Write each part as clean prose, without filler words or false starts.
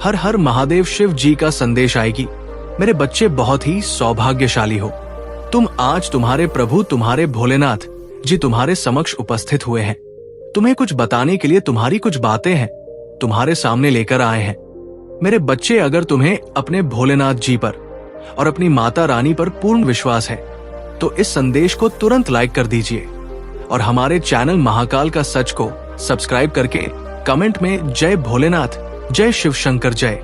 हर हर महादेव शिव जी का संदेश आएगी। मेरे बच्चे बहुत ही सौभाग्यशाली हो। तुम आज तुम्हारे प्रभु तुम्हारे भोलेनाथ जी तुम्हारे समक्ष उपस्थित हुए हैं। तुम्हें कुछ बताने के लिए तुम्हारी कुछ बातें हैं तुम्हारे सामने लेकर आए हैं। मेरे बच्चे, अगर तुम्हें अपने भोलेनाथ जी पर और अपनी माता रानी पर पूर्ण विश्वास है तो इस संदेश को तुरंत लाइक कर दीजिए और हमारे चैनल महाकाल का सच को सब्सक्राइब करके कमेंट में जय भोलेनाथ, जय शिव शंकर, जय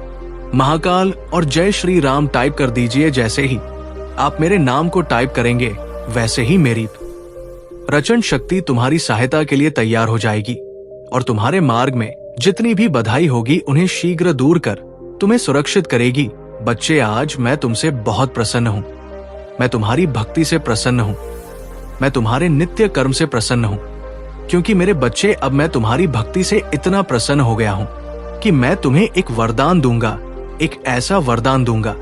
महाकाल और जय श्री राम टाइप कर दीजिए। जैसे ही आप मेरे नाम को टाइप करेंगे वैसे ही मेरी रचन शक्ति तुम्हारी सहायता के लिए तैयार हो जाएगी और तुम्हारे मार्ग में जितनी भी बधाई होगी उन्हें शीघ्र दूर कर तुम्हें सुरक्षित करेगी। बच्चे, आज मैं तुमसे बहुत प्रसन्न हूँ। मैं तुम्हारी भक्ति से प्रसन्न हूँ। मैं तुम्हारे नित्य कर्म से प्रसन्न हूँ, क्योंकि मेरे बच्चे, अब मैं तुम्हारी भक्ति से इतना प्रसन्न हो गया हूँ कि मैं तुम्हें एक वरदान दूंगा, एक ऐसा वरदान दूंगा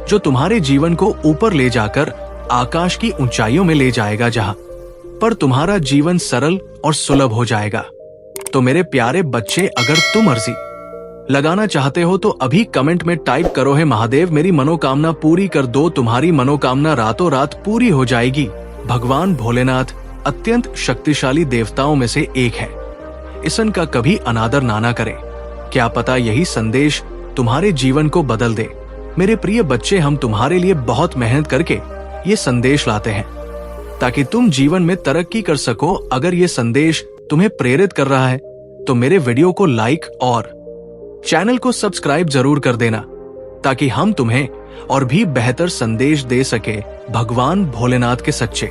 जो तुम्हारे जीवन को ऊपर ले जाकर आकाश की ऊंचाइयों में ले जाएगा, जहां पर तुम्हारा जीवन सरल और सुलभ हो जाएगा। तो मेरे प्यारे बच्चे, अगर तुम अर्जी लगाना चाहते हो तो अभी कमेंट में टाइप करो, है महादेव मेरी मनोकामना पूरी कर दो। तुम्हारी मनोकामना रातों रात पूरी हो जाएगी। भगवान भोलेनाथ अत्यंत शक्तिशाली देवताओं में से एक है। इसन का कभी अनादर ना करें। क्या पता यही संदेश तुम्हारे जीवन को बदल दे। मेरे प्रिय बच्चे, हम तुम्हारे लिए बहुत मेहनत करके ये संदेश लाते हैं ताकि तुम जीवन में तरक्की कर सको। अगर ये संदेश तुम्हें प्रेरित कर रहा है तो मेरे वीडियो को लाइक और चैनल को सब्सक्राइब जरूर कर देना ताकि हम तुम्हें और भी बेहतर संदेश दे सके। भगवान भोलेनाथ के सच्चे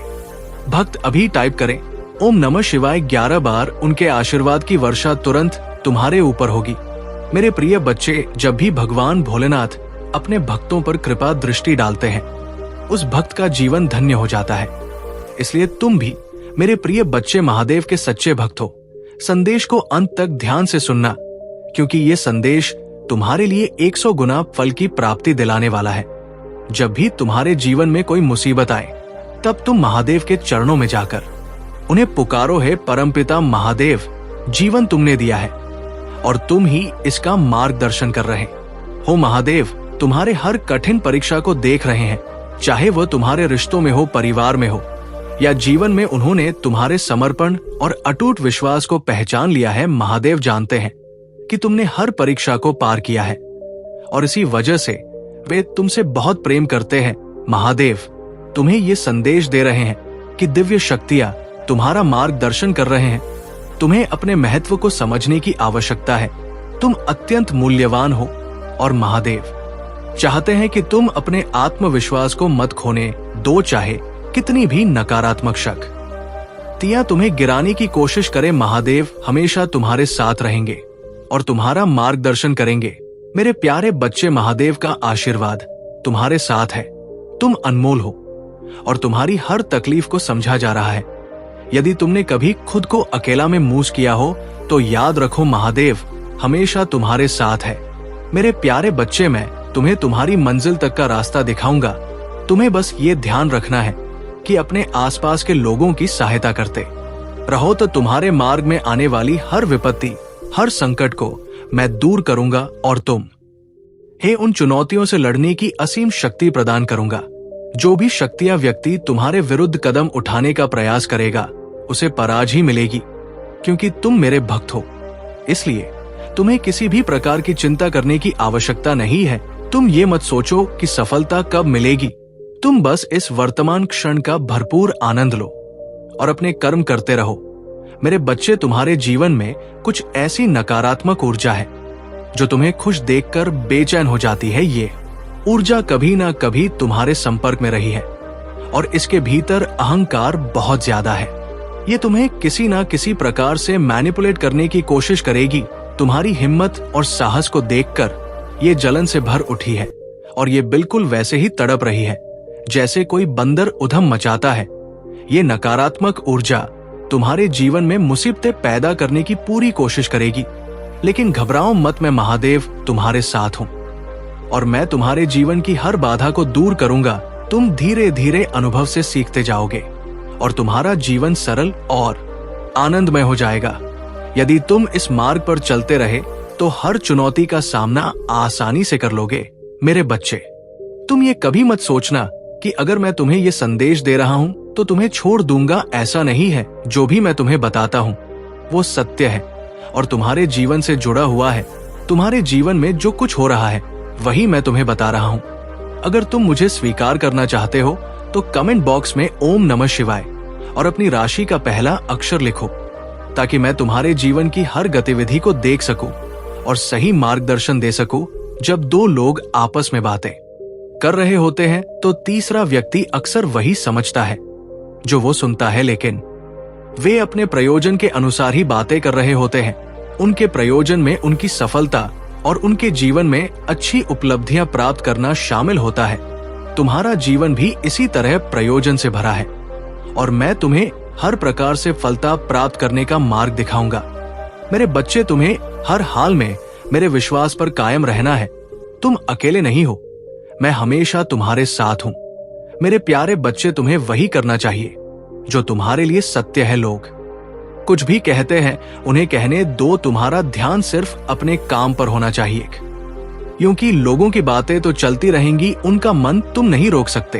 भक्त अभी टाइप करें ओम नमः शिवाय 11 बार। उनके आशीर्वाद की वर्षा तुरंत तुम्हारे ऊपर होगी। मेरे प्रिय बच्चे, जब भी भगवान भोलेनाथ अपने भक्तों पर कृपा दृष्टि डालते हैं उस भक्त का जीवन धन्य हो जाता है। इसलिए तुम भी मेरे प्रिय बच्चे महादेव के सच्चे भक्त हो। संदेश को अंत तक ध्यान से सुनना, क्योंकि ये संदेश तुम्हारे लिए 100 गुना फल की प्राप्ति दिलाने वाला है। जब भी तुम्हारे जीवन में कोई मुसीबत आए तब तुम महादेव के चरणों में जाकर उन्हें पुकारो, है परमपिता महादेव, जीवन तुमने दिया है और तुम ही इसका मार्गदर्शन कर रहे हो। महादेव तुम्हारे हर कठिन परीक्षा को देख रहे हैं, चाहे वह तुम्हारे रिश्तों में हो, परिवार में हो या जीवन में। उन्होंने तुम्हारे समर्पण और अटूट विश्वास को पहचान लिया है। महादेव जानते हैं कि तुमने हर परीक्षा को पार किया है और इसी वजह से वे तुमसे बहुत प्रेम करते हैं। महादेव तुम्हें ये संदेश दे रहे हैं कि दिव्य शक्तियां तुम्हारा मार्गदर्शन कर रहे हैं। तुम्हें अपने महत्व को समझने की आवश्यकता है। तुम अत्यंत मूल्यवान हो और महादेव चाहते हैं कि तुम अपने आत्मविश्वास को मत खोने दो, चाहे कितनी भी नकारात्मक शक्तियां तुम्हें गिराने की कोशिश करें। महादेव हमेशा तुम्हारे साथ रहेंगे और तुम्हारा मार्गदर्शन करेंगे। मेरे प्यारे बच्चे, महादेव का आशीर्वाद तुम्हारे साथ है। तुम अनमोल हो और तुम्हारी हर तकलीफ को समझा जा रहा है। यदि तुमने कभी खुद को अकेला में महसूस किया हो तो याद रखो, महादेव हमेशा तुम्हारे साथ है। मेरे प्यारे बच्चे, मैं तुम्हें तुम्हारी मंजिल तक का रास्ता दिखाऊंगा। तुम्हें बस ये ध्यान रखना है कि अपने आसपास के लोगों की सहायता करते रहो, तो तुम्हारे मार्ग में आने वाली हर विपत्ति, हर संकट को मैं दूर करूंगा और तुम हे उन चुनौतियों से लड़ने की असीम शक्ति प्रदान करूंगा। जो भी शक्तियां व्यक्ति तुम्हारे विरुद्ध कदम उठाने का प्रयास करेगा उसे पराजय ही मिलेगी, क्योंकि तुम मेरे भक्त हो। इसलिए तुम्हें किसी भी प्रकार की चिंता करने की आवश्यकता नहीं है। तुम ये मत सोचो कि सफलता कब मिलेगी। तुम बस इस वर्तमान क्षण का भरपूर आनंद लो और अपने कर्म करते रहो। मेरे बच्चे, तुम्हारे जीवन में कुछ ऐसी नकारात्मक ऊर्जा है जो तुम्हें खुश देखकर बेचैन हो जाती है। ये ऊर्जा कभी ना कभी तुम्हारे संपर्क में रही है और इसके भीतर अहंकार बहुत ज्यादा है। ये तुम्हें किसी ना किसी प्रकार से मैनिपुलेट करने की कोशिश करेगी। तुम्हारी हिम्मत और साहस को देखकर ये जलन से भर उठी है और ये बिल्कुल वैसे ही तड़प रही है जैसे कोई बंदर उधम मचाता है। ये नकारात्मक ऊर्जा तुम्हारे जीवन में मुसीबतें पैदा करने की पूरी कोशिश करेगी, लेकिन घबराओ मत, मैं महादेव तुम्हारे साथ हूं और मैं तुम्हारे जीवन की हर बाधा को दूर करूंगा। तुम धीरे धीरे अनुभव से सीखते जाओगे और तुम्हारा जीवन सरल और आनंदमय हो जाएगा। यदि तुम इस मार्ग पर चलते रहे तो हर चुनौती का सामना आसानी से कर लोगे। मेरे बच्चे, तुम ये कभी मत सोचना कि अगर मैं तुम्हें ये संदेश दे रहा हूं तो तुम्हें छोड़ दूंगा। ऐसा नहीं है। जो भी मैं तुम्हें बताता हूं वो सत्य है और तुम्हारे जीवन से जुड़ा हुआ है। तुम्हारे जीवन में जो कुछ हो रहा है वही मैं तुम्हें बता रहा हूं। अगर तुम मुझे स्वीकार करना चाहते हो तो कमेंट बॉक्स में ओम नमः शिवाय और अपनी राशि का पहला अक्षर लिखो, ताकि मैं तुम्हारे जीवन की हर गतिविधि को देख सकूं और सही मार्गदर्शन दे सकूं। जब दो लोग आपस में बातें कर रहे होते हैं तो तीसरा व्यक्ति अक्सर वही समझता है जो वो सुनता है, लेकिन वे अपने प्रयोजन के अनुसार ही बातें कर रहे होते हैं। उनके प्रयोजन में उनकी सफलता और उनके जीवन में अच्छी उपलब्धियां प्राप्त करना शामिल होता है। तुम्हारा जीवन भी इसी तरह प्रयोजन से भरा है और मैं तुम्हें हर प्रकार से फलता प्राप्त करने का मार्ग दिखाऊंगा। मेरे बच्चे, तुम्हें हर हाल में मेरे विश्वास पर कायम रहना है। तुम अकेले नहीं हो, मैं हमेशा तुम्हारे साथ हूं। मेरे प्यारे बच्चे, तुम्हें वही करना चाहिए जो तुम्हारे लिए सत्य है। लोग कुछ भी कहते हैं उन्हें कहने दो, तुम्हारा ध्यान सिर्फ अपने काम पर होना चाहिए, क्योंकि लोगों की बातें तो चलती रहेंगी, उनका मन तुम नहीं रोक सकते।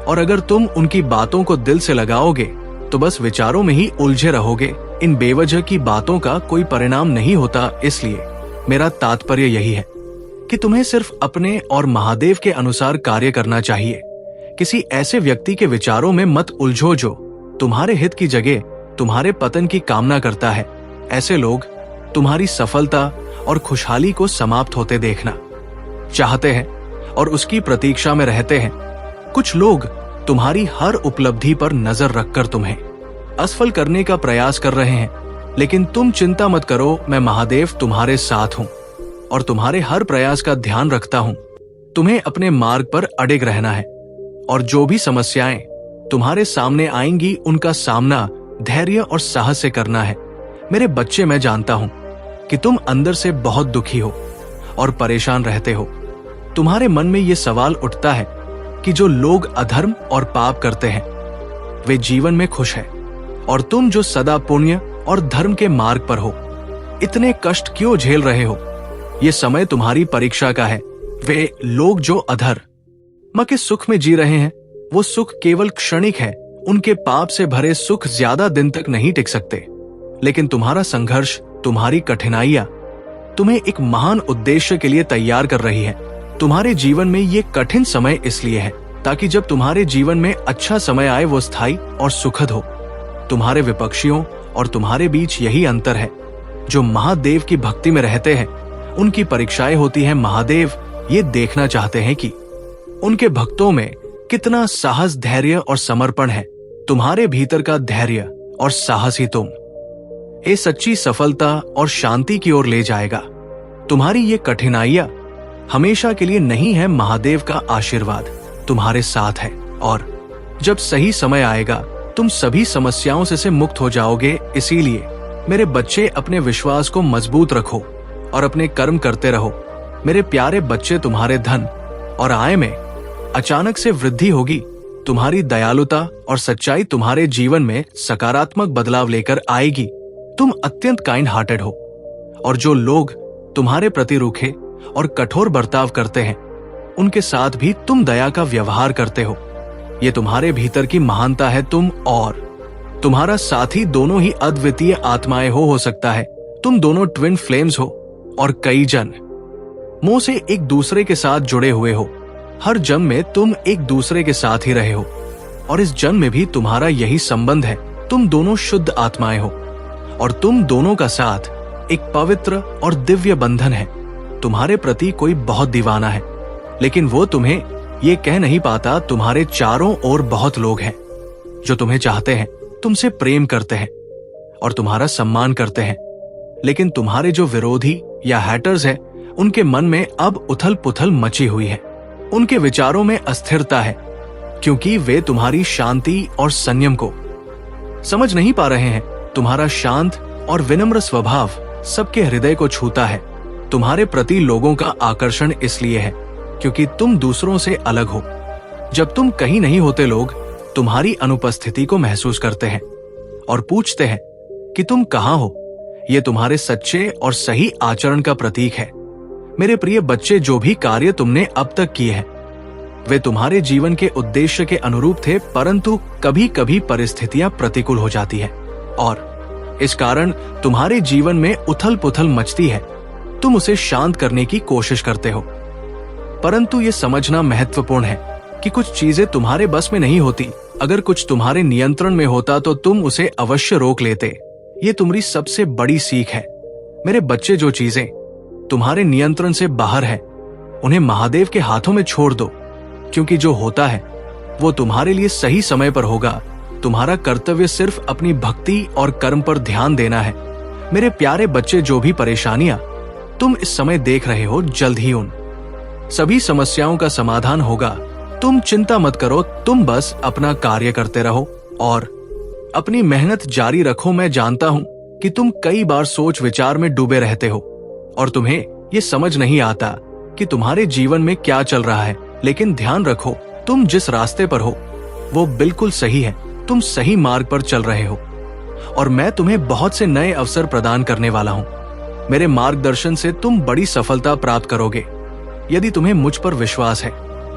और अगर तुम उनकी बातों को दिल से लगाओगे तो बस विचारों में ही उलझे रहोगे। इन बेवजह की बातों का कोई परिणाम नहीं होता। इसलिए मेरा तात्पर्य यही है कि तुम्हें सिर्फ अपने और महादेव के अनुसार कार्य करना चाहिए। किसी ऐसे व्यक्ति के विचारों में मत उलझो जो तुम्हारे हित की जगह तुम्हारे पतन की कामना करता है। ऐसे लोग तुम्हारी सफलता और खुशहाली को समाप्त होते देखना चाहते हैं और उसकी प्रतीक्षा में रहते हैं। कुछ लोग तुम्हारी हर उपलब्धि पर नजर रखकर तुम्हें असफल करने का प्रयास कर रहे हैं, लेकिन तुम चिंता मत करो। मैं महादेव तुम्हारे साथ हूं और तुम्हारे हर प्रयास का ध्यान रखता हूं। तुम्हें अपने मार्ग पर अडिग रहना है और जो भी समस्याएं तुम्हारे सामने आएंगी उनका सामना धैर्य और साहस से करना है। मेरे बच्चे, मैं जानता हूं कि तुम अंदर से बहुत दुखी हो और परेशान रहते हो। तुम्हारे मन में ये सवाल उठता है कि जो लोग अधर्म और पाप करते हैं वे जीवन में खुश हैं, और तुम जो सदा पुण्य और धर्म के मार्ग पर हो इतने कष्ट क्यों झेल रहे हो? ये समय तुम्हारी परीक्षा का है। वे लोग जो अधर्म के सुख में जी रहे हैं वो सुख केवल क्षणिक है। उनके पाप से भरे सुख ज्यादा दिन तक नहीं टिक सकते, लेकिन तुम्हारा संघर्ष, तुम्हारी कठिनाइयां तुम्हें एक महान उद्देश्य के लिए तैयार कर रही है। तुम्हारे जीवन में ये कठिन समय इसलिए है ताकि जब तुम्हारे जीवन में अच्छा समय आए वो स्थायी और सुखद हो। तुम्हारे विपक्षियों और तुम्हारे बीच यही अंतर है। जो महादेव की भक्ति में रहते हैं उनकी परीक्षाएं होती हैं। महादेव ये देखना चाहते हैं कि उनके भक्तों में कितना साहस, धैर्य और समर्पण है। तुम्हारे भीतर का धैर्य और साहस ही तुम ये सच्ची सफलता और शांति की ओर ले जाएगा। तुम्हारी ये कठिनाइयां हमेशा के लिए नहीं है। महादेव का आशीर्वाद तुम्हारे साथ है और जब सही समय आएगा तुम सभी समस्याओं से मुक्त हो जाओगे। इसीलिए मेरे बच्चे, अपने विश्वास को मजबूत रखो और अपने कर्म करते रहो। मेरे प्यारे बच्चे, तुम्हारे धन और आय में अचानक से वृद्धि होगी। तुम्हारी दयालुता और सच्चाई तुम्हारे जीवन में सकारात्मक बदलाव लेकर आएगी। तुम अत्यंत काइंड हार्टेड हो और जो लोग तुम्हारे प्रति रूखे और कठोर बर्ताव करते हैं उनके साथ भी तुम दया का व्यवहार करते हो। ये तुम्हारे भीतर की महानता है। तुम और तुम्हारा साथी दोनों ही अद्वितीय आत्माएं हो सकता है। तुम दोनों ट्विन फ्लेम्स हो और कई जन्मों से एक दूसरे के साथ जुड़े हुए हो। हर जन्म में तुम एक दूसरे के साथ ही रहे हो और इस जन्म में भी तुम्हारा यही संबंध है। तुम दोनों शुद्ध आत्माएं हो और तुम दोनों का साथ एक पवित्र और दिव्य बंधन है। तुम्हारे प्रति कोई बहुत दीवाना है, लेकिन वो तुम्हें ये कह नहीं पाता। तुम्हारे चारों ओर बहुत लोग हैं जो तुम्हें चाहते हैं, तुमसे प्रेम करते हैं और तुम्हारा सम्मान करते हैं, लेकिन तुम्हारे जो विरोधी या हैटर्स हैं उनके मन में अब उथल पुथल मची हुई है। उनके विचारों में अस्थिरता है क्योंकि वे तुम्हारी शांति और संयम को समझ नहीं पा रहे हैं। तुम्हारा शांत और विनम्र स्वभाव सबके हृदय को छूता है। तुम्हारे प्रति लोगों का आकर्षण इसलिए है क्योंकि तुम दूसरों से अलग हो। जब तुम कहीं नहीं होते लोग तुम्हारी अनुपस्थिति को महसूस करते हैं और पूछते हैं कि तुम कहाँ हो। ये तुम्हारे सच्चे और सही आचरण का प्रतीक है। मेरे प्रिय बच्चे, जो भी कार्य तुमने अब तक किए हैं वे तुम्हारे जीवन के उद्देश्य के अनुरूप थे, परंतु कभी कभी परिस्थितियां प्रतिकूल हो जाती है और इस कारण तुम्हारे जीवन में उथल पुथल मचती है। तुम उसे शांत करने की कोशिश करते हो, परंतु ये समझना महत्वपूर्ण है कि कुछ चीजें तुम्हारे बस में नहीं होती। अगर कुछ तुम्हारे नियंत्रण में होता तो तुम उसे अवश्य रोक लेते। ये तुम्हारी सबसे बड़ी सीख है। मेरे बच्चे, जो चीजें तुम्हारे नियंत्रण से बाहर है उन्हें महादेव के हाथों में छोड़ दो, क्योंकि जो होता है वो तुम्हारे लिए सही समय पर होगा। तुम्हारा कर्तव्य सिर्फ अपनी भक्ति और कर्म पर ध्यान देना है। मेरे प्यारे बच्चे, जो भी परेशानियां तुम इस समय देख रहे हो, जल्द ही उन सभी समस्याओं का समाधान होगा। तुम चिंता मत करो, तुम बस अपना कार्य करते रहो और अपनी मेहनत जारी रखो। मैं जानता हूं कि तुम कई बार सोच विचार में डूबे रहते हो और तुम्हें ये समझ नहीं आता कि तुम्हारे जीवन में क्या चल रहा है, लेकिन ध्यान रखो, तुम जिस रास्ते पर हो वो बिल्कुल सही है। तुम सही मार्ग पर चल रहे हो और मैं तुम्हें बहुत से नए अवसर प्रदान करने वाला हूं। मेरे मार्गदर्शन से तुम बड़ी सफलता प्राप्त करोगे। यदि तुम्हें मुझ पर विश्वास है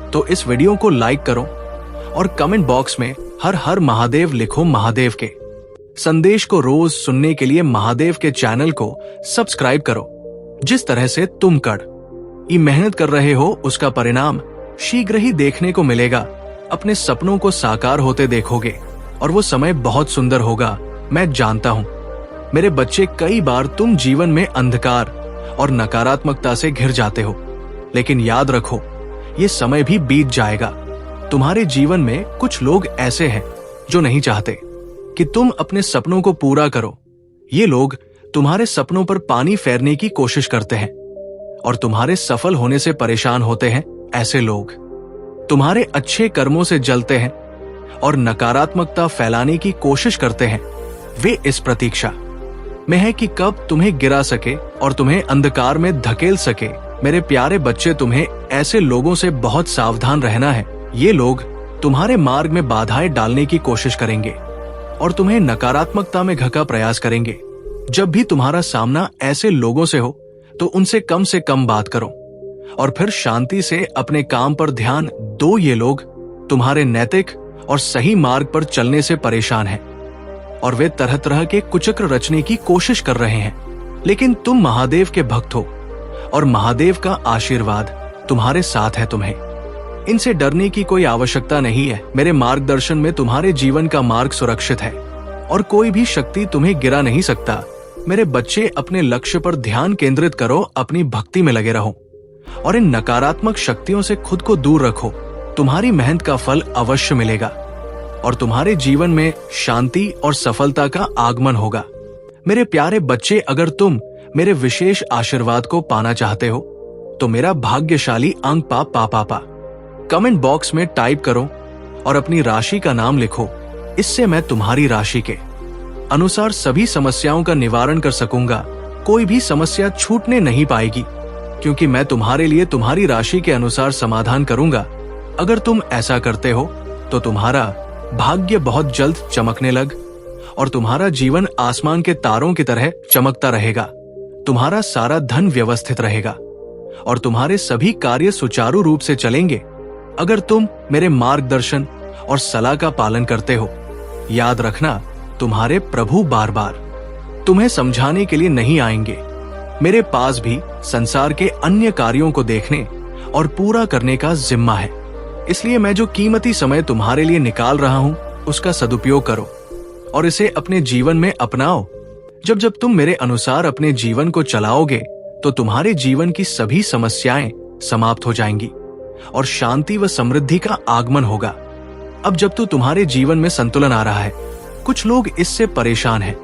तो इस वीडियो को लाइक करो और कमेंट बॉक्स में हर हर महादेव लिखो। महादेव के संदेश को रोज सुनने के लिए महादेव के चैनल को सब्सक्राइब करो। जिस तरह से तुम कड़ी मेहनत कर रहे हो उसका परिणाम शीघ्र ही देखने को मिलेगा। अपने सपनों को साकार होते देखोगे और वो समय बहुत सुंदर होगा। मैं जानता हूं मेरे बच्चे, कई बार तुम जीवन में अंधकार और नकारात्मकता से घिर जाते हो, लेकिन याद रखो ये समय भी बीत जाएगा। तुम्हारे जीवन में कुछ लोग ऐसे हैं जो नहीं चाहते कि तुम अपने सपनों को पूरा करो। ये लोग तुम्हारे सपनों पर पानी फेरने की कोशिश करते हैं और तुम्हारे सफल होने से परेशान होते हैं। ऐसे लोग तुम्हारे अच्छे कर्मों से जलते हैं और नकारात्मकता फैलाने की कोशिश करते हैं। वे इस प्रतीक्षा में है कि कब तुम्हें गिरा सके और तुम्हें अंधकार में धकेल सके। मेरे प्यारे बच्चे, तुम्हें ऐसे लोगों से बहुत सावधान रहना है। ये लोग तुम्हारे मार्ग में बाधाएं डालने की कोशिश करेंगे और तुम्हें नकारात्मकता में घका प्रयास करेंगे। जब भी तुम्हारा सामना ऐसे लोगों से हो तो उनसे कम बात करो और फिर शांति से अपने काम पर ध्यान दो। ये लोग तुम्हारे नैतिक और सही मार्ग पर चलने से परेशान हैं और वे तरह तरह के कुचक्र रचने की कोशिश कर रहे हैं, लेकिन तुम महादेव के भक्त हो और महादेव का आशीर्वाद तुम्हारे साथ है। तुम्हें इनसे डरने की कोई आवश्यकता नहीं है। मेरे मार्गदर्शन में तुम्हारे जीवन का मार्ग सुरक्षित है और कोई भी शक्ति तुम्हें गिरा नहीं सकता। मेरे बच्चे, अपने लक्ष्य पर ध्यान केंद्रित करो, अपनी भक्ति में लगे रहो और इन नकारात्मक शक्तियों से खुद को दूर रखो। तुम्हारी मेहनत का फल अवश्य मिलेगा और तुम्हारे जीवन में शांति और सफलता का आगमन होगा। मेरे प्यारे बच्चे, अगर तुम मेरे विशेष आशीर्वाद को पाना चाहते हो तो मेरा भाग्यशाली अंक पा कमेंट बॉक्स में टाइप करो और अपनी राशि का नाम लिखो। इससे मैं तुम्हारी राशि के अनुसार सभी समस्याओं का निवारण कर सकूंगा। कोई भी समस्या छूटने नहीं पाएगी, क्योंकि मैं तुम्हारे लिए तुम्हारी राशि के अनुसार समाधान करूंगा। अगर तुम ऐसा करते हो तो तुम्हारा भाग्य बहुत जल्द चमकने लग और तुम्हारा जीवन आसमान के तारों की तरह चमकता रहेगा। तुम्हारा सारा धन व्यवस्थित रहेगा और तुम्हारे सभी कार्य सुचारू रूप से चलेंगे अगर तुम मेरे मार्गदर्शन और सलाह का पालन करते हो। याद रखना, तुम्हारे प्रभु बार बार तुम्हें समझाने के लिए नहीं आएंगे। मेरे पास भी संसार के अन्य कार्यों को देखने और पूरा करने का जिम्मा है। इसलिए मैं जो कीमती समय तुम्हारे लिए निकाल रहा हूं उसका सदुपयोग करो और इसे अपने जीवन में अपनाओ। जब तुम मेरे अनुसार अपने जीवन को चलाओगे तो तुम्हारे जीवन की सभी समस्याएं समाप्त हो जाएंगी और शांति व समृद्धि का आगमन होगा। अब जब तुम्हारे जीवन में संतुलन आ रहा है, कुछ लोग इससे परेशान हैं।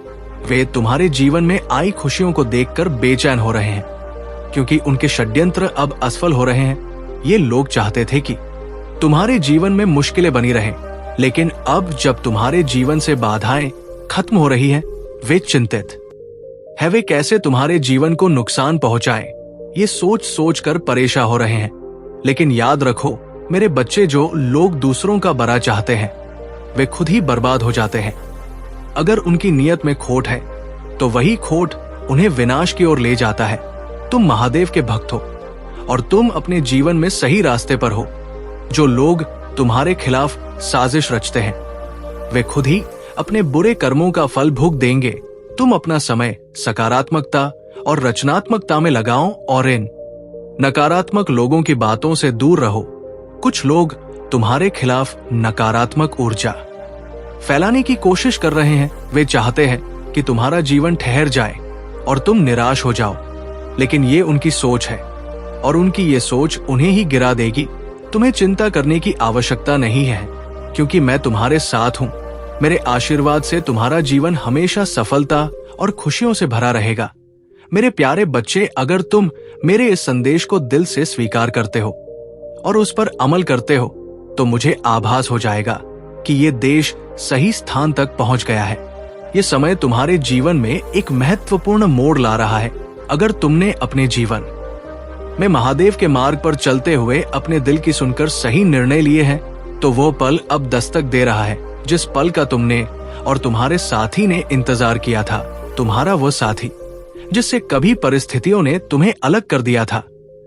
वे तुम्हारे जीवन में आई खुशियों को देखकर बेचैन हो रहे हैं, क्योंकि उनके षड्यंत्र अब असफल हो रहे हैं। ये लोग चाहते थे कि तुम्हारे जीवन में मुश्किलें बनी रहें, लेकिन अब जब तुम्हारे जीवन से बाधाएं खत्म हो रही हैं, वे चिंतित है वे कैसे तुम्हारे जीवन को नुकसान पहुंचाएं। ये सोच सोच कर परेशान हो रहे हैं। लेकिन याद रखो मेरे बच्चे, जो लोग दूसरों का भला चाहते हैं वे खुद ही बर्बाद हो जाते हैं। अगर उनकी नीयत में खोट है तो वही खोट उन्हें विनाश की ओर ले जाता है। तुम महादेव के भक्त हो और तुम अपने जीवन में सही रास्ते पर हो। जो लोग तुम्हारे खिलाफ साजिश रचते हैं वे खुद ही अपने बुरे कर्मों का फल भोग देंगे। तुम अपना समय सकारात्मकता और रचनात्मकता में लगाओ और इन नकारात्मक लोगों की बातों से दूर रहो। कुछ लोग तुम्हारे खिलाफ नकारात्मक ऊर्जा फैलाने की कोशिश कर रहे हैं। वे चाहते हैं कि तुम्हारा जीवन ठहर जाए और तुम निराश हो जाओ, लेकिन ये उनकी सोच है और उनकी ये सोच उन्हें ही गिरा देगी। तुम्हें चिंता करने की आवश्यकता नहीं है, क्योंकि मैं तुम्हारे साथ हूं। मेरे आशीर्वाद से तुम्हारा जीवन हमेशा सफलता और खुशियों से भरा रहेगा। मेरे प्यारे बच्चे, अगर तुम मेरे इस संदेश को दिल से स्वीकार करते हो और उस पर अमल करते हो तो मुझे आभास हो जाएगा कि ये देश सही स्थान तक पहुंच गया है। ये समय तुम्हारे जीवन में एक महत्वपूर्ण मोड़ ला रहा है। अगर तुमने अपने जीवन में महादेव के मार्ग पर चलते हुए अपने दिल की सुनकर सही निर्णय लिए हैं, तो वो पल अब दस्तक दे रहा है जिस पल का तुमने और तुम्हारे साथी ने इंतजार किया था। तुम्हारा वो साथी जिससे कभी परिस्थितियों ने तुम्हें अलग कर दिया था,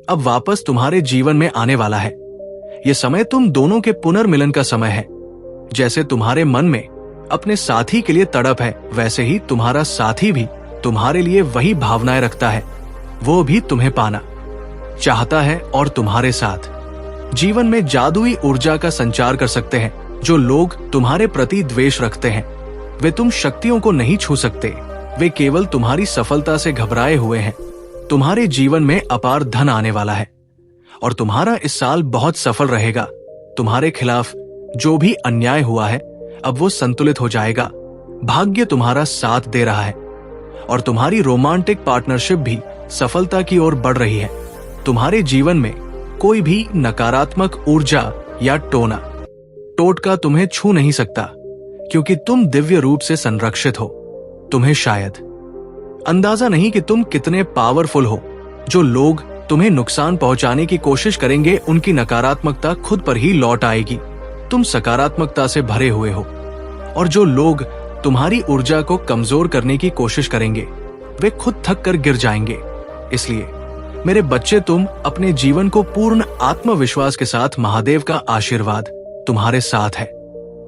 अब वापस तुम्हारे जीवन में आने वाला है। ये समय तुम दोनों के पुनर्मिलन का समय है। जैसे तुम्हारे मन में अपने साथी के लिए तड़प है, वैसे ही तुम्हारा साथी भी तुम्हारे लिए वही भावनाएं रखता है। वो भी तुम्हें पाना चाहता है और तुम्हारे साथ जीवन में जादुई ऊर्जा का संचार कर सकते हैं। जो लोग तुम्हारे प्रति द्वेष रखते हैं वे तुम शक्तियों को नहीं छू सकते। वे केवल तुम्हारी सफलता से घबराए हुए हैं। तुम्हारे जीवन में अपार धन आने वाला है और तुम्हारा इस साल बहुत सफल रहेगा। तुम्हारे खिलाफ जो भी अन्याय हुआ है अब वो संतुलित हो जाएगा। भाग्य तुम्हारा साथ दे रहा है और तुम्हारी रोमांटिक पार्टनरशिप भी सफलता की ओर बढ़ रही है। तुम्हारे जीवन में कोई भी नकारात्मक ऊर्जा या टोटका तुम्हें छू नहीं सकता, क्योंकि तुम दिव्य रूप से संरक्षित हो। तुम्हें शायद अंदाजा नहीं कि तुम कितने पावरफुल हो। जो लोग तुम्हें नुकसान पहुंचाने की कोशिश करेंगे उनकी नकारात्मकता खुद पर ही लौट आएगी। तुम सकारात्मकता से भरे हुए हो और जो लोग तुम्हारी ऊर्जा को कमजोर करने की कोशिश करेंगे वे खुद थक कर गिर जाएंगे। इसलिए मेरे बच्चे, तुम अपने जीवन को पूर्ण आत्मविश्वास के साथ महादेव का आशीर्वाद तुम्हारे साथ है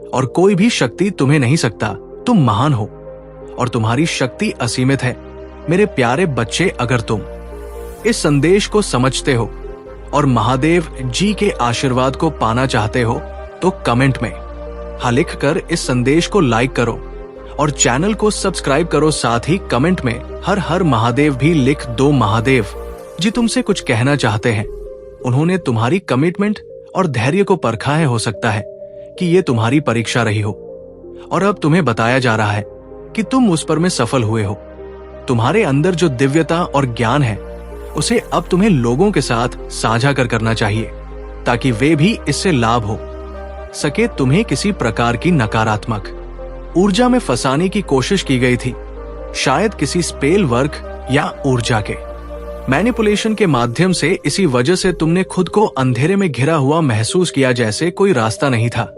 और कोई भी शक्ति तुम्हें नहीं सकता। तुम महान हो और तुम्हारी शक्ति असीमित है। मेरे प्यारे बच्चे, अगर तुम इस संदेश को समझते हो और महादेव जी के आशीर्वाद को पाना चाहते हो तो कमेंट में हाँ लिखकर इस संदेश को लाइक करो और चैनल को सब्सक्राइब करो। साथ ही कमेंट में हर हर महादेव भी लिख दो। महादेव जी तुमसे कुछ कहना चाहते हैं। उन्होंने तुम्हारी कमिटमेंट और धैर्य को परखा है। हो सकता है कि ये तुम्हारी परीक्षा रही हो और अब तुम्हें बताया जा रहा है कि तुम उस पर में सफल हुए हो। तुम्हारे अंदर जो दिव्यता और ज्ञान है उसे अब तुम्हें लोगों के साथ साझा करना चाहिए ताकि वे भी इससे लाभ हो सके। तुम्हें किसी प्रकार की नकारात्मक ऊर्जा में फंसाने की कोशिश की गई थी, शायद किसी स्पेल वर्क या ऊर्जा के मैनिपुलेशन के माध्यम से। इसी वजह से तुमने खुद को अंधेरे में घिरा हुआ महसूस किया, जैसे कोई रास्ता नहीं था।